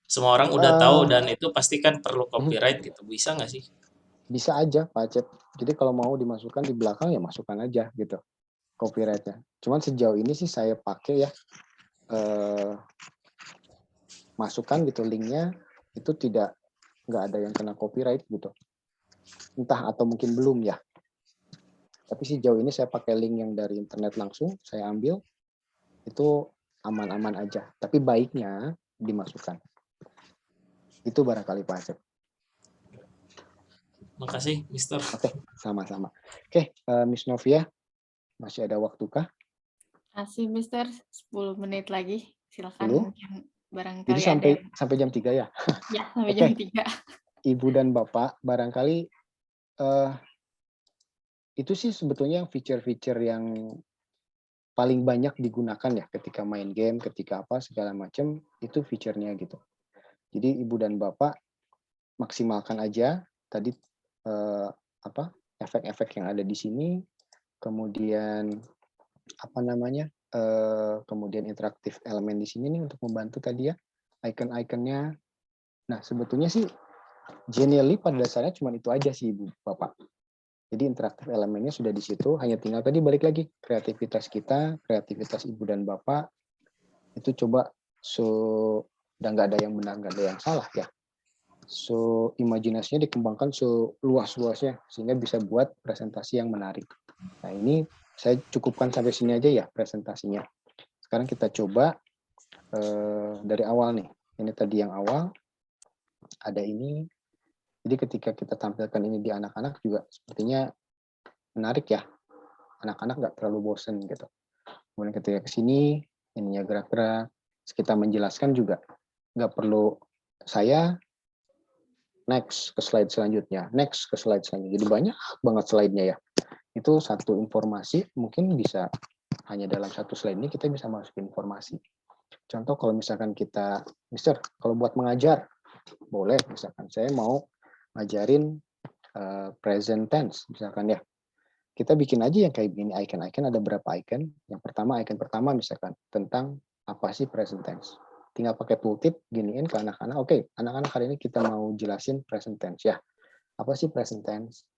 semua orang udah tahu dan itu pasti kan perlu copyright gitu, bisa nggak sih? Bisa aja Pak Acep. Jadi kalau mau dimasukkan di belakang ya masukkan aja gitu copyrightnya. Cuman sejauh ini sih saya pakai ya masukkan gitu linknya itu nggak ada yang kena copyright gitu. Entah atau mungkin belum ya. Tapi sejauh ini saya pakai link yang dari internet langsung, saya ambil, itu aman-aman aja. Tapi baiknya dimasukkan. Itu barangkali Pak Acep. Makasih, Mister. Oke, sama-sama. Oke, Miss Novia, masih ada waktukah? Masih, Mister. 10 menit lagi. Silakan, 10? mungkin barangkali Jadi ada yang... sampai jam 3 ya? Ya, sampai Oke. jam 3. Ibu dan Bapak, barangkali itu sih sebetulnya fitur-fitur yang paling banyak digunakan ya ketika main game, ketika apa segala macam, itu fiturnya gitu. Jadi Ibu dan Bapak maksimalkan aja tadi efek-efek yang ada di sini, kemudian apa namanya, kemudian interaktif elemen di sini nih untuk membantu tadi ya, icon-iconnya. Nah sebetulnya sih Genially pada dasarnya cuma itu aja sih Ibu Bapak. Jadi interaktif elemennya sudah di situ, hanya tinggal tadi balik lagi kreativitas kita, kreativitas Ibu dan Bapak itu coba dan nggak ada yang benar, nggak ada yang salah ya. So imajinasinya dikembangkan seluas-luasnya sehingga bisa buat presentasi yang menarik. Nah ini saya cukupkan sampai sini aja ya presentasinya. Sekarang kita coba dari awal nih. Ini tadi yang awal ada ini. Jadi ketika kita tampilkan ini di anak-anak juga sepertinya menarik ya. Anak-anak nggak terlalu bosen gitu. Kemudian ketika ke sini ininya gerak-gerak. Kita menjelaskan juga nggak perlu saya next ke slide selanjutnya, next ke slide selanjutnya. Jadi banyak banget slide-nya ya. Itu satu informasi mungkin bisa hanya dalam satu slide ini kita bisa masukin informasi. Contoh kalau misalkan kita, Mister, kalau buat mengajar boleh misalkan saya mau ngajarin present tense misalkan ya. Kita bikin aja yang kayak gini icon-icon, ada berapa icon. Yang pertama icon pertama misalkan tentang apa sih present tense. Tinggal pakai tooltip giniin ke anak-anak. Oke, anak-anak hari ini kita mau jelasin present tense ya. Apa sih present tense?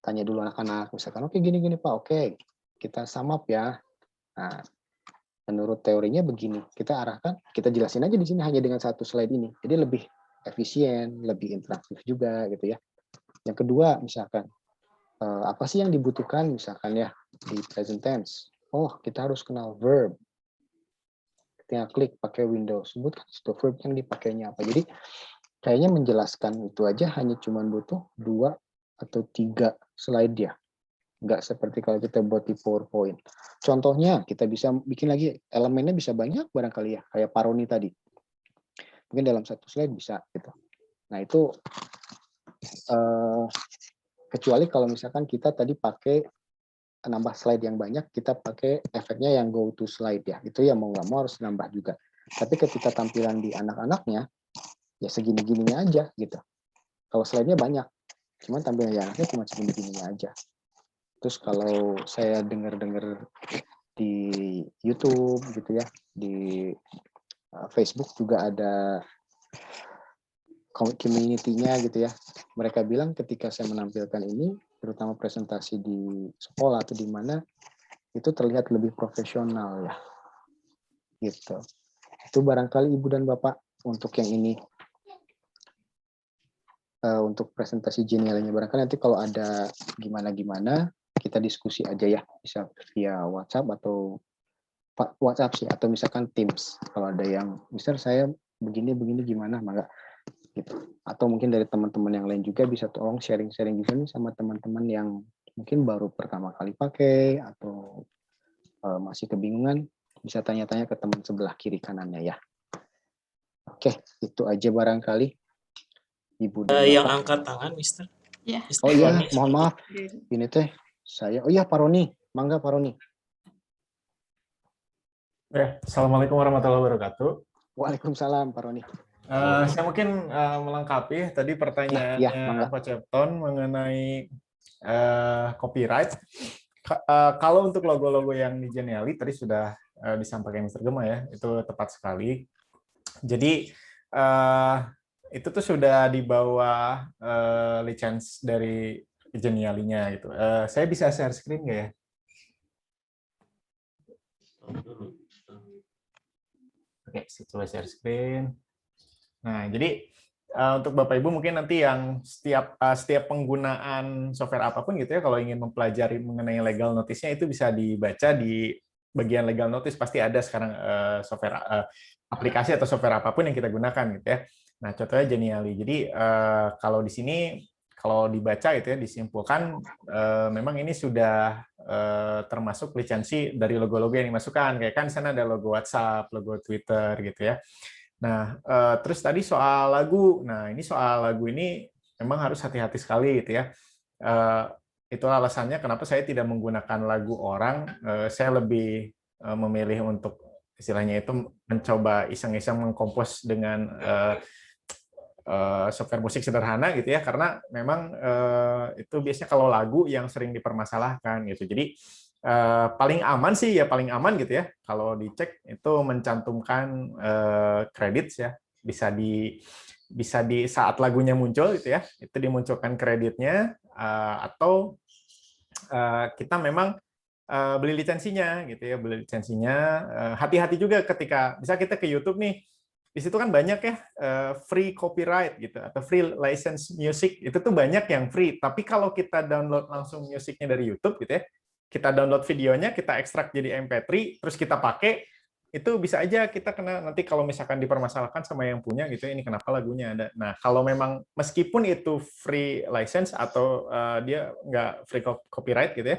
Tanya dulu anak-anak misalkan, oke gini-gini Pak. Oke, kita sum up ya. Nah, menurut teorinya begini. Kita arahkan, kita jelasin aja di sini hanya dengan satu slide ini. Jadi lebih efisien, lebih interaktif juga gitu ya. Yang kedua misalkan apa sih yang dibutuhkan misalkan ya di present tense. Oh, kita harus kenal verb. Tinggal klik pakai Windows, sebutkan itu verb yang dipakainya apa. Jadi kayaknya menjelaskan itu aja hanya cuma butuh 2 atau 3 slide ya. Nggak seperti kalau kita buat di PowerPoint. Contohnya kita bisa bikin lagi elemennya bisa banyak barangkali ya, kayak Paroni tadi. Mungkin dalam satu slide bisa gitu. Nah itu kecuali kalau misalkan kita tadi pakai nambah slide yang banyak, kita pakai efeknya yang go to slide ya. Itu ya mau nggak mau harus nambah juga. Tapi ketika tampilan di anak-anaknya, ya segini-gininya aja gitu. Kalau slide-nya banyak, cuman tampilan di anaknya cuma segini-gininya aja. Terus kalau saya dengar-dengar di YouTube gitu ya, di Facebook juga ada community-nya gitu ya. Mereka bilang ketika saya menampilkan ini, terutama presentasi di sekolah atau di mana, itu terlihat lebih profesional ya. Gitu. Itu barangkali Ibu dan Bapak untuk yang ini. Untuk presentasi Genially-nya. Barangkali nanti kalau ada gimana-gimana, kita diskusi aja ya. Bisa via WhatsApp atau WhatsApp sih, atau misalkan Teams. Kalau ada yang, Mister saya begini gimana, mangga gitu. Atau mungkin dari teman-teman yang lain juga bisa tolong sharing-sharing juga nih sama teman-teman yang mungkin baru pertama kali pakai atau masih kebingungan, bisa tanya-tanya ke teman sebelah kiri kanannya ya. Oke, itu aja barangkali Ibu dan Yang Bapak. angkat tangan, Mister. Ya. Oh iya, mohon maaf. Ini teh saya. Oh iya, Pak Roni. Mangga Pak Roni. Ya, Assalamualaikum warahmatullahi wabarakatuh. Waalaikumsalam Pak Roni. Saya mungkin melengkapi tadi pertanyaannya Pak Cepton mengenai copyright. Kalau untuk logo-logo yang di Geniali tadi sudah disampaikan Mr. Gema ya, itu tepat sekali. Jadi itu tuh sudah di bawah license dari Genialinya gitu. Saya bisa share screen nggak ya? Oke, coba share screen. Nah, jadi untuk Bapak Ibu mungkin nanti yang setiap penggunaan software apapun gitu ya, kalau ingin mempelajari mengenai legal notice-nya itu bisa dibaca di bagian legal notice, pasti ada sekarang software aplikasi atau software apapun yang kita gunakan gitu ya. Nah, contohnya Geniali. Jadi kalau di sini kalau dibaca gitu ya, disimpulkan memang ini sudah termasuk lisensi dari logo-logo yang dimasukkan. Kayak kan di sana ada logo WhatsApp, logo Twitter gitu ya. Nah, terus tadi soal lagu. Nah, ini soal lagu ini memang harus hati-hati sekali gitu ya. Itu alasannya kenapa saya tidak menggunakan lagu orang. Saya lebih memilih untuk istilahnya itu mencoba iseng-iseng mengkompos dengan software musik sederhana gitu ya, karena memang itu biasanya kalau lagu yang sering dipermasalahkan gitu. Jadi paling aman sih ya, paling aman gitu ya kalau dicek itu mencantumkan credits ya, bisa di saat lagunya muncul gitu ya, itu dimunculkan kreditnya, atau kita memang beli lisensinya gitu ya, beli lisensinya. Hati-hati juga ketika bisa kita ke YouTube nih, di situ kan banyak ya free copyright gitu atau free license music, itu tuh banyak yang free. Tapi kalau kita download langsung musiknya dari YouTube gitu ya, kita download videonya, kita ekstrak jadi MP3, terus kita pakai, itu bisa aja kita kena nanti kalau misalkan dipermasalahkan sama yang punya gitu, ini kenapa lagunya ada. Nah, kalau memang meskipun itu free license atau dia nggak free copyright gitu ya,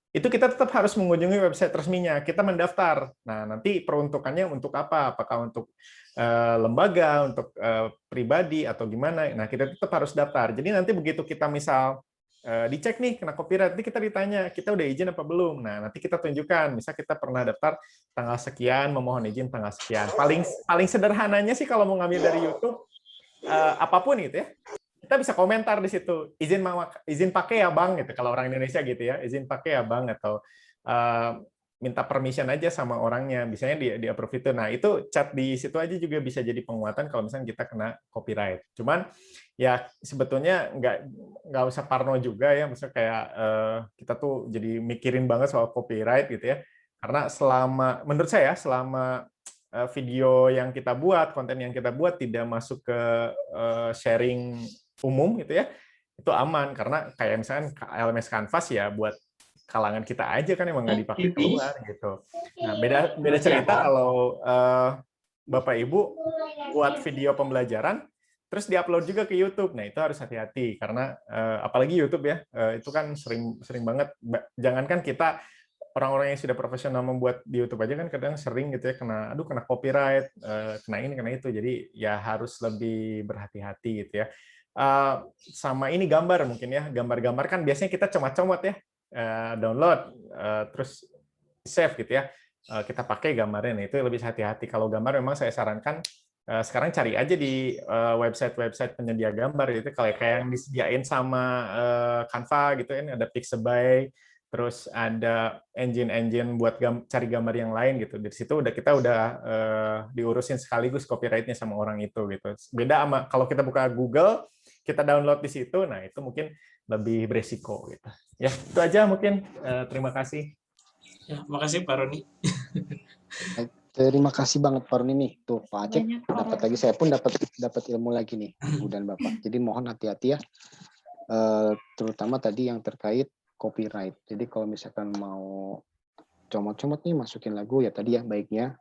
itu kita tetap harus mengunjungi website resminya, kita mendaftar. Nah, nanti peruntukannya untuk apa? Apakah untuk lembaga, untuk pribadi, atau gimana? Nah, kita tetap harus daftar. Jadi nanti begitu kita misal dicek nih kena copyright, nanti kita ditanya kita udah izin apa belum. Nah, nanti kita tunjukkan, misal kita pernah daftar tanggal sekian, memohon izin tanggal sekian. Paling sederhananya sih kalau mau ngambil dari YouTube apapun gitu ya, kita bisa komentar di situ, izin pakai ya bang gitu, kalau orang Indonesia gitu ya, izin pakai ya bang, atau minta permission aja sama orangnya, biasanya di approve itu. Nah, itu chat di situ aja juga bisa jadi penguatan kalau misalnya kita kena copyright. Cuman ya sebetulnya nggak usah parno juga ya, misalnya kayak kita tuh jadi mikirin banget soal copyright gitu ya. Karena menurut saya selama video yang kita buat, konten yang kita buat tidak masuk ke sharing umum gitu ya, itu aman. Karena kayak misalkan LMS Canvas ya buat kalangan kita aja kan, emang nggak dipakai keluar gitu. Nah, beda cerita kalau Bapak Ibu buat video pembelajaran terus diupload juga ke YouTube. Nah, itu harus hati-hati karena apalagi YouTube ya, itu kan sering banget, jangankan kita orang-orang yang sudah profesional membuat di YouTube aja kan kadang sering gitu ya kena copyright, kena ini kena itu. Jadi ya harus lebih berhati-hati gitu ya. Sama ini gambar mungkin ya, gambar-gambar kan biasanya kita comot-comot ya, download terus save gitu ya, kita pakai gambarnya. Nah, itu lebih hati-hati. Kalau gambar memang saya sarankan sekarang cari aja di website penyedia gambar itu, kayak yang disediain sama Canva gitu kan, ada Pixabay, terus ada engine buat cari gambar yang lain gitu. Dari situ kita udah diurusin sekaligus copyright-nya sama orang itu gitu. Beda sama kalau kita buka Google, kita download di situ, nah itu mungkin lebih beresiko gitu. Ya, itu aja mungkin. Terima kasih. Ya, makasih Pak Roni. Terima kasih banget Pak Roni nih. Tuh Pak Aceh dapat lagi, saya pun dapat ilmu lagi nih, Ibu dan Bapak. Jadi mohon hati-hati ya. Terutama tadi yang terkait copyright. Jadi kalau misalkan mau comot-comot nih masukin lagu ya tadi ya, baiknya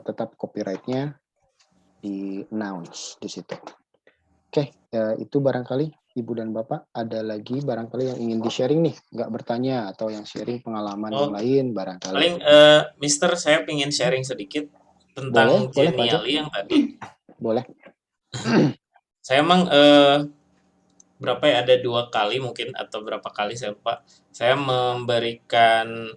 tetap copyright-nya di announce di situ. Oke, itu barangkali Ibu dan Bapak ada lagi barangkali yang ingin di-sharing nih, nggak bertanya atau yang sharing pengalaman yang lain barangkali. Paling Mister saya ingin sharing sedikit Boleh, tentang Pak Acep. Genially yang tadi. Boleh. Saya emang berapa ya, ada 2 kali mungkin atau berapa kali saya lupa. Saya memberikan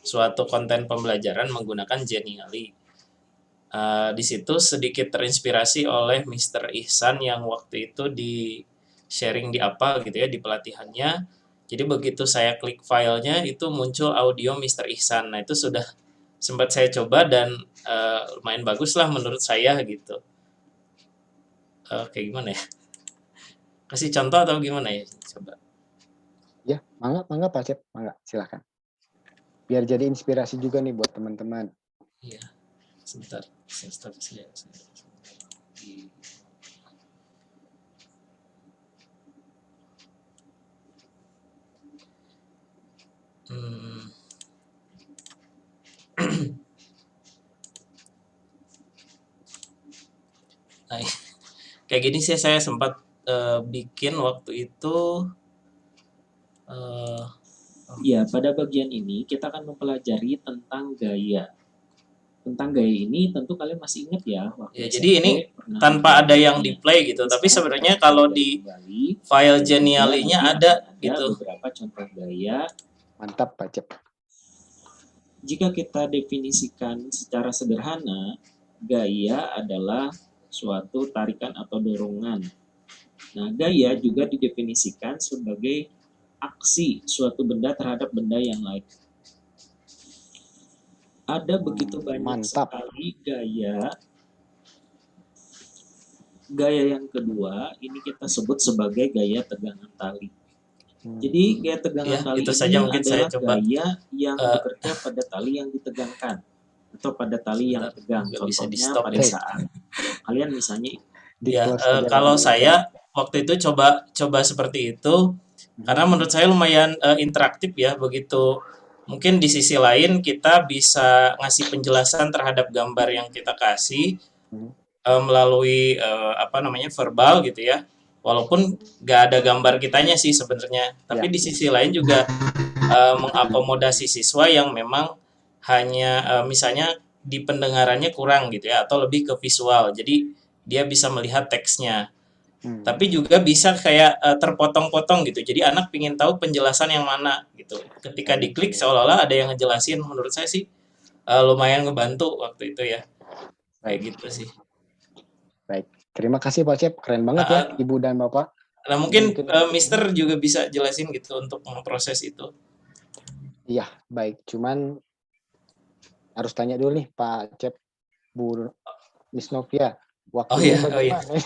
suatu konten pembelajaran menggunakan Genially. Di situ sedikit terinspirasi oleh Mr. Ihsan yang waktu itu di sharing di apa gitu ya, di pelatihannya. Jadi begitu saya klik filenya itu muncul audio Mr. Ihsan. Nah itu sudah sempat saya coba dan lumayan bagus lah menurut saya gitu. Kayak gimana ya? Kasih contoh atau gimana ya? Coba. Ya, mangga Pak Acep, mangga silakan. Biar jadi inspirasi juga nih buat teman-teman. Iya, sebentar. Saya. Nah, kayak gini sih saya sempat bikin waktu itu. Ya, pada bagian ini kita akan mempelajari tentang gaya. Tentang gaya ini tentu kalian masih ingat ya. Ya, jadi ini tanpa ada yang di play gitu, tapi sebenarnya kalau di file Genially-nya ada gitu. Beberapa contoh gaya. Mantap Pak Acep. Jika kita definisikan secara sederhana, gaya adalah suatu tarikan atau dorongan. Nah, gaya juga didefinisikan sebagai aksi suatu benda terhadap benda yang lain. Ada begitu banyak sekali gaya. Gaya yang kedua, ini kita sebut sebagai gaya tegangan tali. Jadi gaya tegangan tali itu ini saja mungkin adalah saya coba. gaya yang bekerja pada tali yang ditegangkan atau pada tali yang tegang. Contohnya pada saat kalian misalnya. Ya, kalau saya waktu itu coba seperti itu karena menurut saya lumayan interaktif ya. Begitu mungkin di sisi lain kita bisa ngasih penjelasan terhadap gambar yang kita kasih melalui verbal gitu ya. Walaupun nggak ada gambar kitanya sih sebenarnya, tapi di sisi lain juga mengakomodasi siswa yang memang hanya misalnya di pendengarannya kurang gitu ya, atau lebih ke visual. Jadi dia bisa melihat teksnya. Tapi juga bisa kayak terpotong-potong gitu. Jadi anak pingin tahu penjelasan yang mana gitu. Ketika diklik seolah-olah ada yang ngejelasin. Menurut saya sih lumayan ngebantu waktu itu ya. Kayak gitu sih. Baik, terima kasih Pak Acep. Keren banget ya Ibu dan Bapak. Nah mungkin Mister juga bisa jelasin gitu untuk memproses itu. Iya, baik. Cuman harus tanya dulu nih Pak Acep, Bu Miss Novia. Waktunya bagaimana?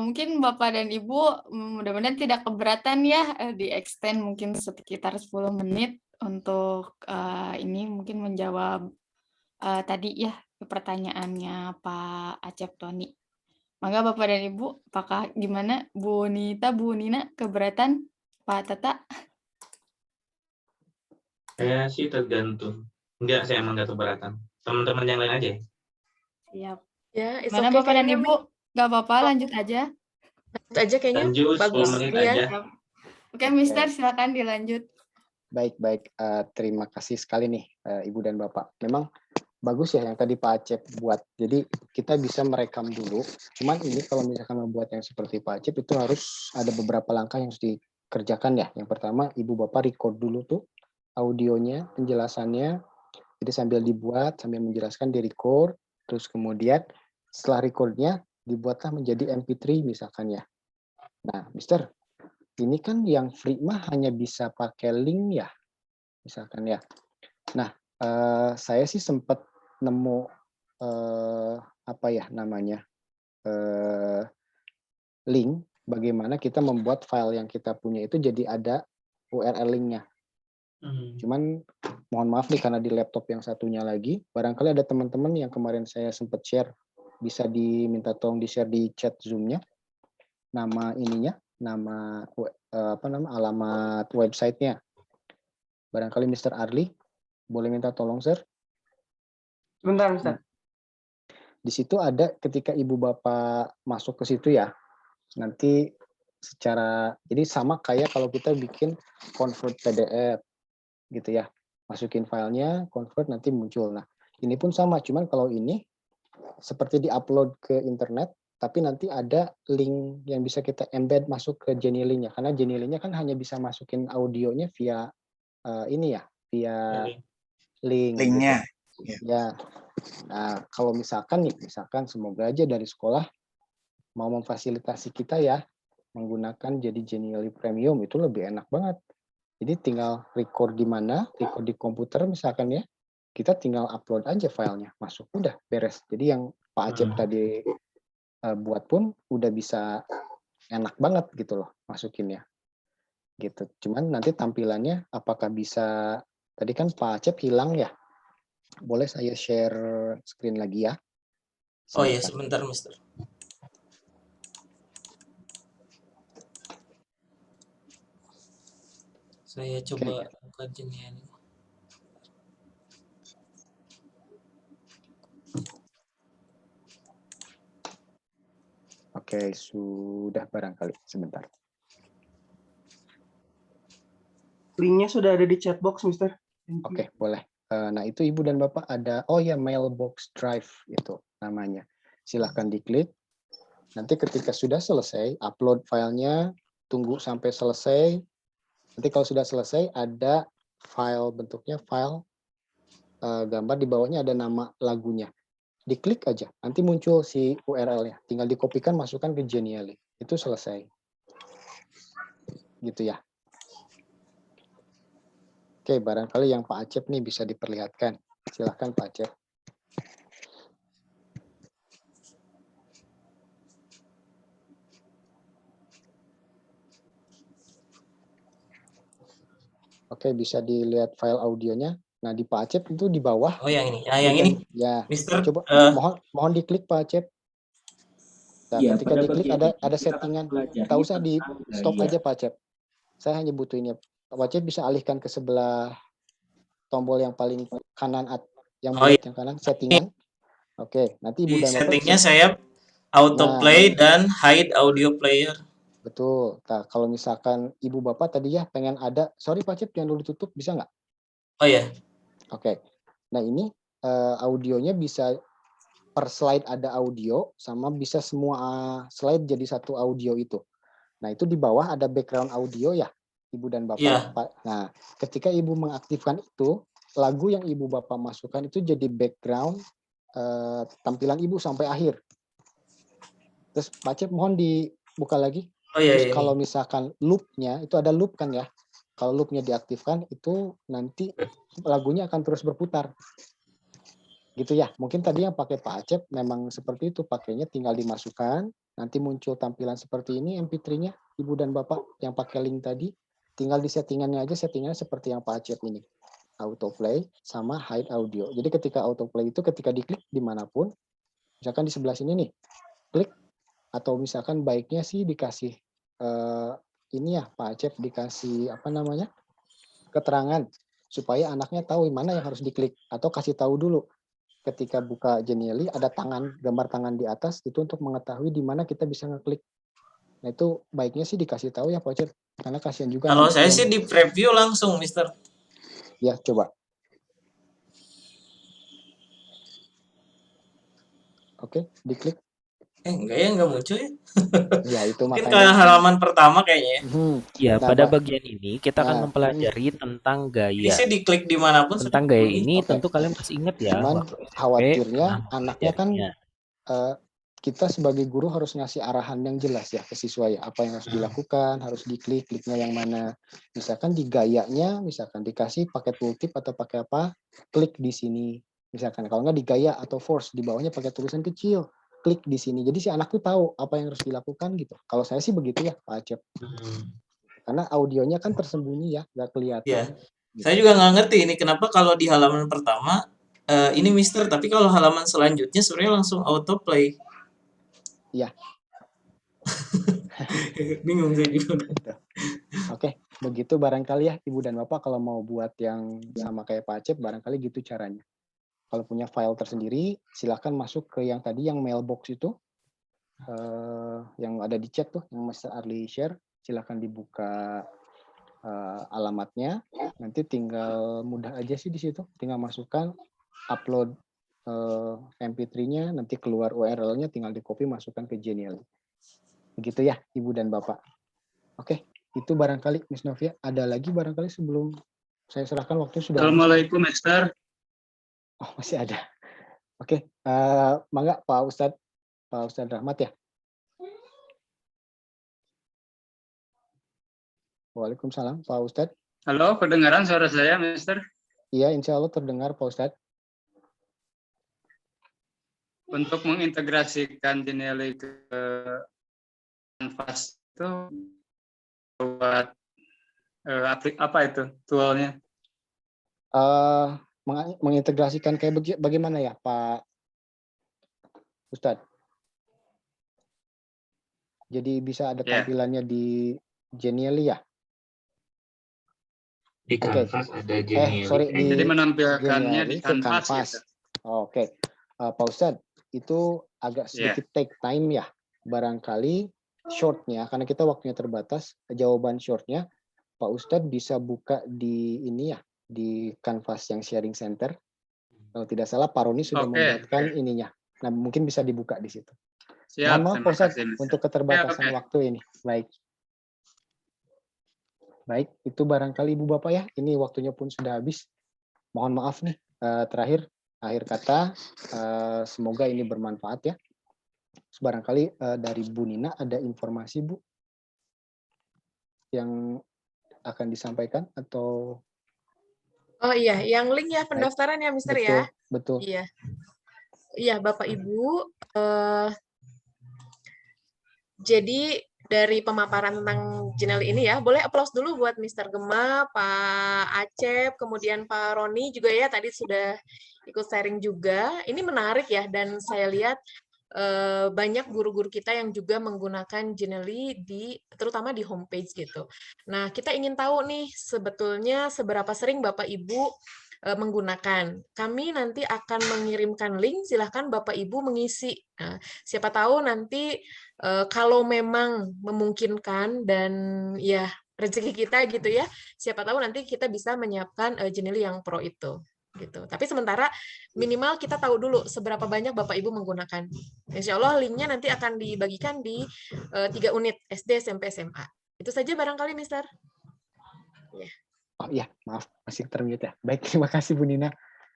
Mungkin Bapak dan Ibu mudah-mudahan tidak keberatan ya di-extend mungkin sekitar 10 menit untuk ini mungkin menjawab tadi ya pertanyaannya Pak Acep Tony. Maka Bapak dan Ibu, apakah gimana Bu Nita, Bu Nina keberatan? Pak Tata? Saya sih tergantung. Enggak, saya emang nggak keberatan. Teman-teman yang lain aja. Siap. Ya, Mana Bapak dan Ibu? Gak apa-apa, lanjut aja. Lanjut aja kayaknya. Lanjut, bagus. 10 menit Iya. aja. Oke, Mister, silakan dilanjut. Baik. Terima kasih sekali nih Ibu dan Bapak. Memang bagus ya yang tadi Pak Acep buat. Jadi kita bisa merekam dulu. Cuman ini kalau misalkan membuat yang seperti Pak Acep itu harus ada beberapa langkah yang harus dikerjakan ya. Yang pertama Ibu Bapak record dulu tuh audionya, penjelasannya. Jadi sambil dibuat, sambil menjelaskan di record. Terus kemudian setelah recordnya dibuatlah menjadi MP3 misalkan ya. Nah, Mister, ini kan yang free mah hanya bisa pakai link ya, misalkan ya. Nah, saya sih sempat nemu link bagaimana kita membuat file yang kita punya itu jadi ada URL linknya. Cuman mohon maaf nih karena di laptop yang satunya lagi, barangkali ada teman-teman yang kemarin saya sempat share, bisa diminta tolong di-share di chat Zoom-nya. Nama ininya, alamat website-nya. Barangkali Mr. Arli boleh minta tolong, Sir? Bentar, Mister. Di situ ada ketika ibu bapak masuk ke situ ya, nanti secara jadi sama kayak kalau kita bikin convert PDF gitu ya, masukin filenya, convert nanti muncul. Nah ini pun sama, cuman kalau ini seperti diupload ke internet, tapi nanti ada link yang bisa kita embed masuk ke Genially-nya, karena Genially-nya kan hanya bisa masukin audionya via ini ya, via link. Linknya. Gitu. Ya. Nah, kalau misalkan semoga aja dari sekolah mau memfasilitasi kita ya menggunakan jadi Genially Premium, itu lebih enak banget. Jadi tinggal record di mana, record di komputer misalkan ya, kita tinggal upload aja filenya, masuk, udah beres. Jadi yang Pak Acep tadi buat pun udah bisa enak banget gitu loh masukinnya. Gitu. Cuman nanti tampilannya apakah bisa, tadi kan Pak Acep hilang ya, boleh saya share screen lagi ya? Oh ya, sebentar, Mister. Saya coba buka Genially. Oke, sudah barangkali. Sebentar. Linknya sudah ada di chat box, Mister. Oke, boleh. Nah, itu Ibu dan Bapak ada, oh ya, Mailbox Drive itu namanya. Silahkan diklik. Nanti ketika sudah selesai, upload filenya, tunggu sampai selesai. Nanti kalau sudah selesai, ada file, bentuknya file gambar, di bawahnya ada nama lagunya. Diklik aja, nanti muncul si URL-nya. Tinggal dikopikan, masukkan ke Genially. Itu selesai. Gitu ya. Oke, barangkali yang Pak Acep nih bisa diperlihatkan. Silahkan Pak Acep. Oke, bisa dilihat file audionya. Nah, di Pak Acep itu di bawah. Oh, yang ini. Yang ini. Ya. Mister, Coba mohon diklik Pak Acep. Nah, Ya, ketika pada diklik bagian ada ini kita settingan. pelajari Tak usah di tentang stop gaya. aja Pak Acep. Saya hanya butuh ini. Pak Acep bisa alihkan ke sebelah tombol yang paling kanan, yang bulat yang kanan, settingan. Oke, nanti Ibu di dan Bapak settingnya bisa. saya autoplay dan hide audio player. Betul. Nah, kalau misalkan Ibu Bapak tadi ya pengen ada, sorry Pak Cip, jangan dulu ditutup, bisa nggak? Oh ya. Oke. Nah ini audionya bisa per slide ada audio, sama bisa semua slide jadi satu audio itu. Nah itu di bawah ada background audio ya, Ibu dan Bapak. Iya. Nah ketika Ibu mengaktifkan itu, lagu yang Ibu Bapak masukkan itu jadi background tampilan Ibu sampai akhir. Terus Pak Cip mohon dibuka lagi. Oh iya, Terus iya, kalau misalkan loop-nya, itu ada loop kan ya. Kalau loop-nya diaktifkan, itu nanti lagunya akan terus berputar. Gitu ya. Mungkin tadi yang pakai Pak Acep memang seperti itu. Pakainya tinggal dimasukkan, nanti muncul tampilan seperti ini MP3-nya, Ibu dan Bapak yang pakai link tadi. Tinggal di settingannya aja, settingannya seperti yang Pak Acep ini. Autoplay sama hide audio. Jadi ketika autoplay itu ketika diklik dimanapun, misalkan di sebelah sini nih, klik, atau misalkan baiknya sih dikasih ini ya Pak Acep, dikasih apa namanya, keterangan supaya anaknya tahu mana yang harus diklik, atau kasih tahu dulu ketika buka Genially ada tangan, gambar tangan di atas, itu untuk mengetahui di mana kita bisa ngeklik. Nah itu baiknya sih dikasih tahu ya Pak Acep, karena kasihan juga. Kalau saya sih di preview langsung, Mister. Ya coba. Oke, diklik. Enggak ya, enggak muncul ya. Ya itu Mungkin makanya. ke halaman pertama kayaknya ya. Ya, Nah, pada bagian ini kita akan nah, mempelajari tentang Ini gaya. sih diklik dimanapun. Tentang gaya bunyi. ini Oke. tentu kalian masih ingat ya, Cuman waktu SMP khawatirnya pernah anaknya kan mempelajarinya. kita sebagai guru harus ngasih arahan yang jelas ya ke siswa ya, apa yang harus dilakukan, harus diklik, kliknya yang mana. Misalkan di gayanya, misalkan dikasih pakai tooltip atau pakai apa, klik di sini. Misalkan kalau nggak di gaya atau force, di bawahnya pakai tulisan kecil, klik di sini. Jadi si anak tuh tahu apa yang harus dilakukan gitu. Kalau saya sih begitu ya Pak Acep. Karena audionya kan tersembunyi ya, nggak kelihatan. Ya. Saya juga nggak ngerti ini kenapa kalau di halaman pertama ini Mister, tapi kalau halaman selanjutnya sebenarnya langsung autoplay. Iya. Bingung saya juga. Oke, begitu barangkali ya Ibu dan Bapak kalau mau buat yang sama kayak Pak Acep, barangkali gitu caranya. Kalau punya file tersendiri, silakan masuk ke yang tadi yang mailbox itu, yang ada di chat tuh, yang Mas Arli share. Silakan dibuka alamatnya. Nanti tinggal mudah aja sih di situ. Tinggal masukkan, upload MP3-nya, nanti keluar URL-nya, tinggal di copy, masukkan ke Genially. Begitu ya, Ibu dan Bapak. Oke, itu barangkali Miss Novia. Ada lagi barangkali sebelum saya serahkan, waktu sudah. Assalamualaikum, Master. Oh, masih ada. Oke, mangga Pak Ustadz Rahmat ya. Waalaikumsalam, Pak Ustadz. Halo, kedengaran suara saya, Master? Iya, insya Allah terdengar, Pak Ustadz. Untuk mengintegrasikan Genially ke Canvas itu buat apa itu toolnya? Mengintegrasikan kayak bagaimana ya, Pak Ustadz? Jadi bisa ada tampilannya di Genially ya? Di Canvas ada Genially. Jadi menampilkannya di Canvas. Gitu. Oke. Pak Ustadz, itu agak sedikit take time ya. Barangkali shortnya, karena kita waktunya terbatas, jawaban shortnya, Pak Ustadz bisa buka di ini ya, di Canvas yang sharing center. Kalau tidak salah, Pak Roni sudah membuatkan ininya. Nah, mungkin bisa dibuka di situ. Mohon maaf, Pak Ustadz, untuk keterbatasan waktu ini. Baik, itu barangkali Ibu Bapak ya. Ini waktunya pun sudah habis. Mohon maaf nih, terakhir, akhir kata, semoga ini bermanfaat ya. Barangkali dari Bu Nina ada informasi, Bu, yang akan disampaikan atau? Oh iya, yang link ya pendaftaran ya, Mister ya. Betul. Iya. Iya, Bapak Ibu. Jadi dari pemaparan tentang Genially ini ya, boleh applause dulu buat Mister Gema, Pak Acep, kemudian Pak Roni juga ya, tadi sudah ikut sharing juga. Ini menarik ya, dan saya lihat banyak guru-guru kita yang juga menggunakan Genially terutama di homepage gitu. Nah, kita ingin tahu nih sebetulnya seberapa sering Bapak Ibu menggunakan. Kami nanti akan mengirimkan link, silahkan Bapak Ibu mengisi. Nah, siapa tahu nanti kalau memang memungkinkan dan ya rezeki kita gitu ya, siapa tahu nanti kita bisa menyiapkan Genially yang Pro itu. Gitu. Tapi sementara minimal kita tahu dulu seberapa banyak Bapak Ibu menggunakan. Insya Allah linknya nanti akan dibagikan di 3 unit SD, SMP, SMA. Itu saja barangkali, Mister. Ya. Oh iya, maaf masih termute ya. Baik, terima kasih Bu Nina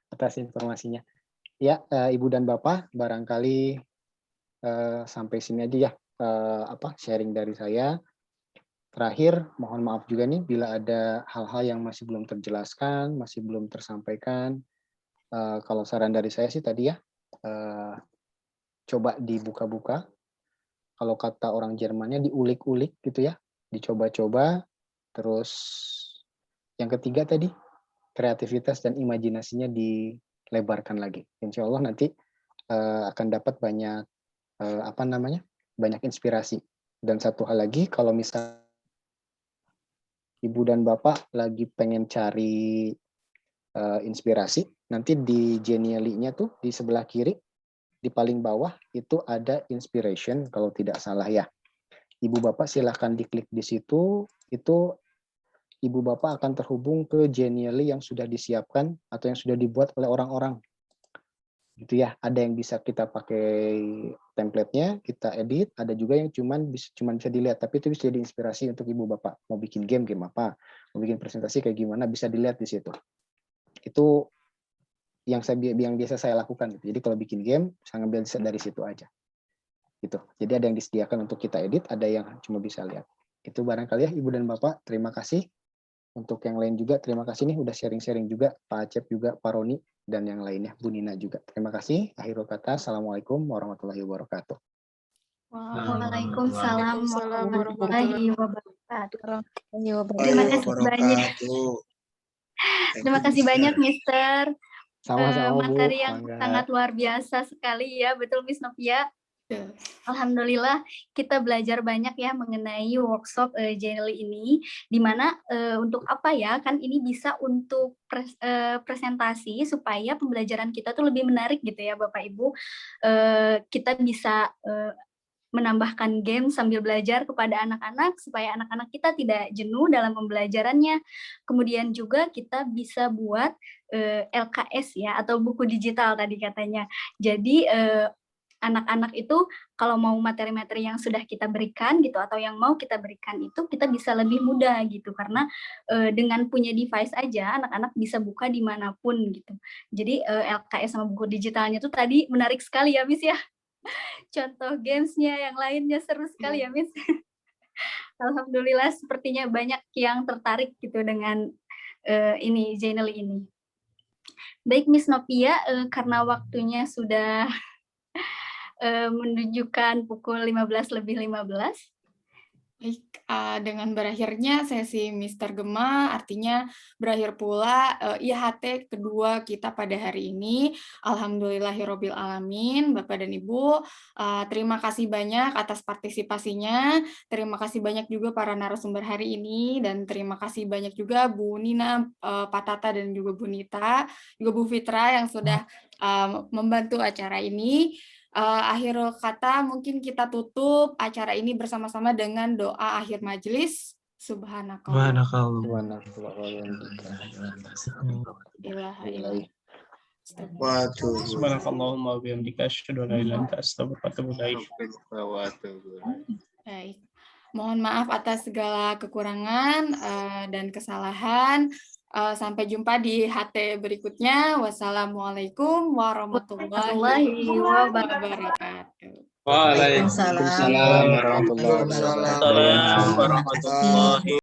atas informasinya. Ya, Ibu dan Bapak, barangkali sampai sini aja ya sharing dari saya. Terakhir, mohon maaf juga nih bila ada hal-hal yang masih belum terjelaskan, masih belum tersampaikan. Kalau saran dari saya sih tadi ya, coba dibuka-buka. Kalau kata orang Jermannya diulik-ulik gitu ya, dicoba-coba. Terus yang ketiga tadi, kreativitas dan imajinasinya dilebarkan lagi. Insya Allah nanti akan dapat banyak banyak inspirasi. Dan satu hal lagi, kalau misal Ibu dan Bapak lagi pengen cari inspirasi, nanti di Genially-nya tuh di sebelah kiri, di paling bawah itu ada inspiration kalau tidak salah ya. Ibu Bapak silahkan diklik di situ, itu Ibu Bapak akan terhubung ke Genially yang sudah disiapkan atau yang sudah dibuat oleh orang-orang. Gitu ya, ada yang bisa kita pakai template-nya, kita edit, ada juga yang cuman bisa dilihat, tapi itu bisa jadi inspirasi untuk Ibu Bapak. Mau bikin game apa, mau bikin presentasi kayak gimana, bisa dilihat di situ. Itu yang biasa saya lakukan gitu. Jadi kalau bikin game, saya ngambil dari situ aja. Gitu. Jadi ada yang disediakan untuk kita edit, ada yang cuma bisa lihat. Itu barangkali ya Ibu dan Bapak, terima kasih. Untuk yang lain juga, terima kasih nih udah sharing-sharing juga, Pak Acep juga, Pak Roni, dan yang lainnya, Bu Nina juga. Terima kasih. Akhirul kata, Assalamualaikum warahmatullahi wabarakatuh. Waalaikumsalam warahmatullahi wabarakatuh. Terima kasih banyak. Terima kasih banyak, Mister. Sama-sama, Bu. Materi yang sangat luar biasa sekali ya, betul Miss Novia. Alhamdulillah kita belajar banyak ya mengenai workshop Genially ini, di mana untuk apa ya, kan ini bisa untuk presentasi supaya pembelajaran kita tuh lebih menarik gitu ya Bapak Ibu. Kita bisa menambahkan game sambil belajar kepada anak-anak supaya anak-anak kita tidak jenuh dalam pembelajarannya. Kemudian juga kita bisa buat LKS ya, atau buku digital tadi katanya. Jadi anak-anak itu kalau mau materi-materi yang sudah kita berikan gitu atau yang mau kita berikan itu kita bisa lebih mudah gitu, karena dengan punya device aja anak-anak bisa buka dimanapun gitu. Jadi LKS sama buku digitalnya tuh tadi menarik sekali ya Miss ya. Contoh gamesnya yang lainnya seru sekali ya Miss. Alhamdulillah sepertinya banyak yang tertarik gitu dengan ini Genially ini. Baik Miss Novia, karena waktunya sudah menunjukkan pukul 15:15. Baik, dengan berakhirnya sesi Mr. Gema, artinya berakhir pula IHT kedua kita pada hari ini. Alhamdulillahirabbil alamin, Bapak dan Ibu. Terima kasih banyak atas partisipasinya. Terima kasih banyak juga para narasumber hari ini, dan terima kasih banyak juga Bu Nina, Pak Tata, dan juga Bu Nita, juga Bu Fitra yang sudah membantu acara ini. Akhir kata mungkin kita tutup acara ini bersama-sama dengan doa akhir majelis. Subhanakallah. Subhanakallahumma wa bihamdika asyhadu an la ilaha illa anta astaghfiruka wa atubu ilaik. Baik. Mohon maaf atas segala kekurangan dan kesalahan. Sampai jumpa di HT berikutnya. Wassalamualaikum warahmatullahi wabarakatuh. Waalaikumsalam warahmatullahi wabarakatuh.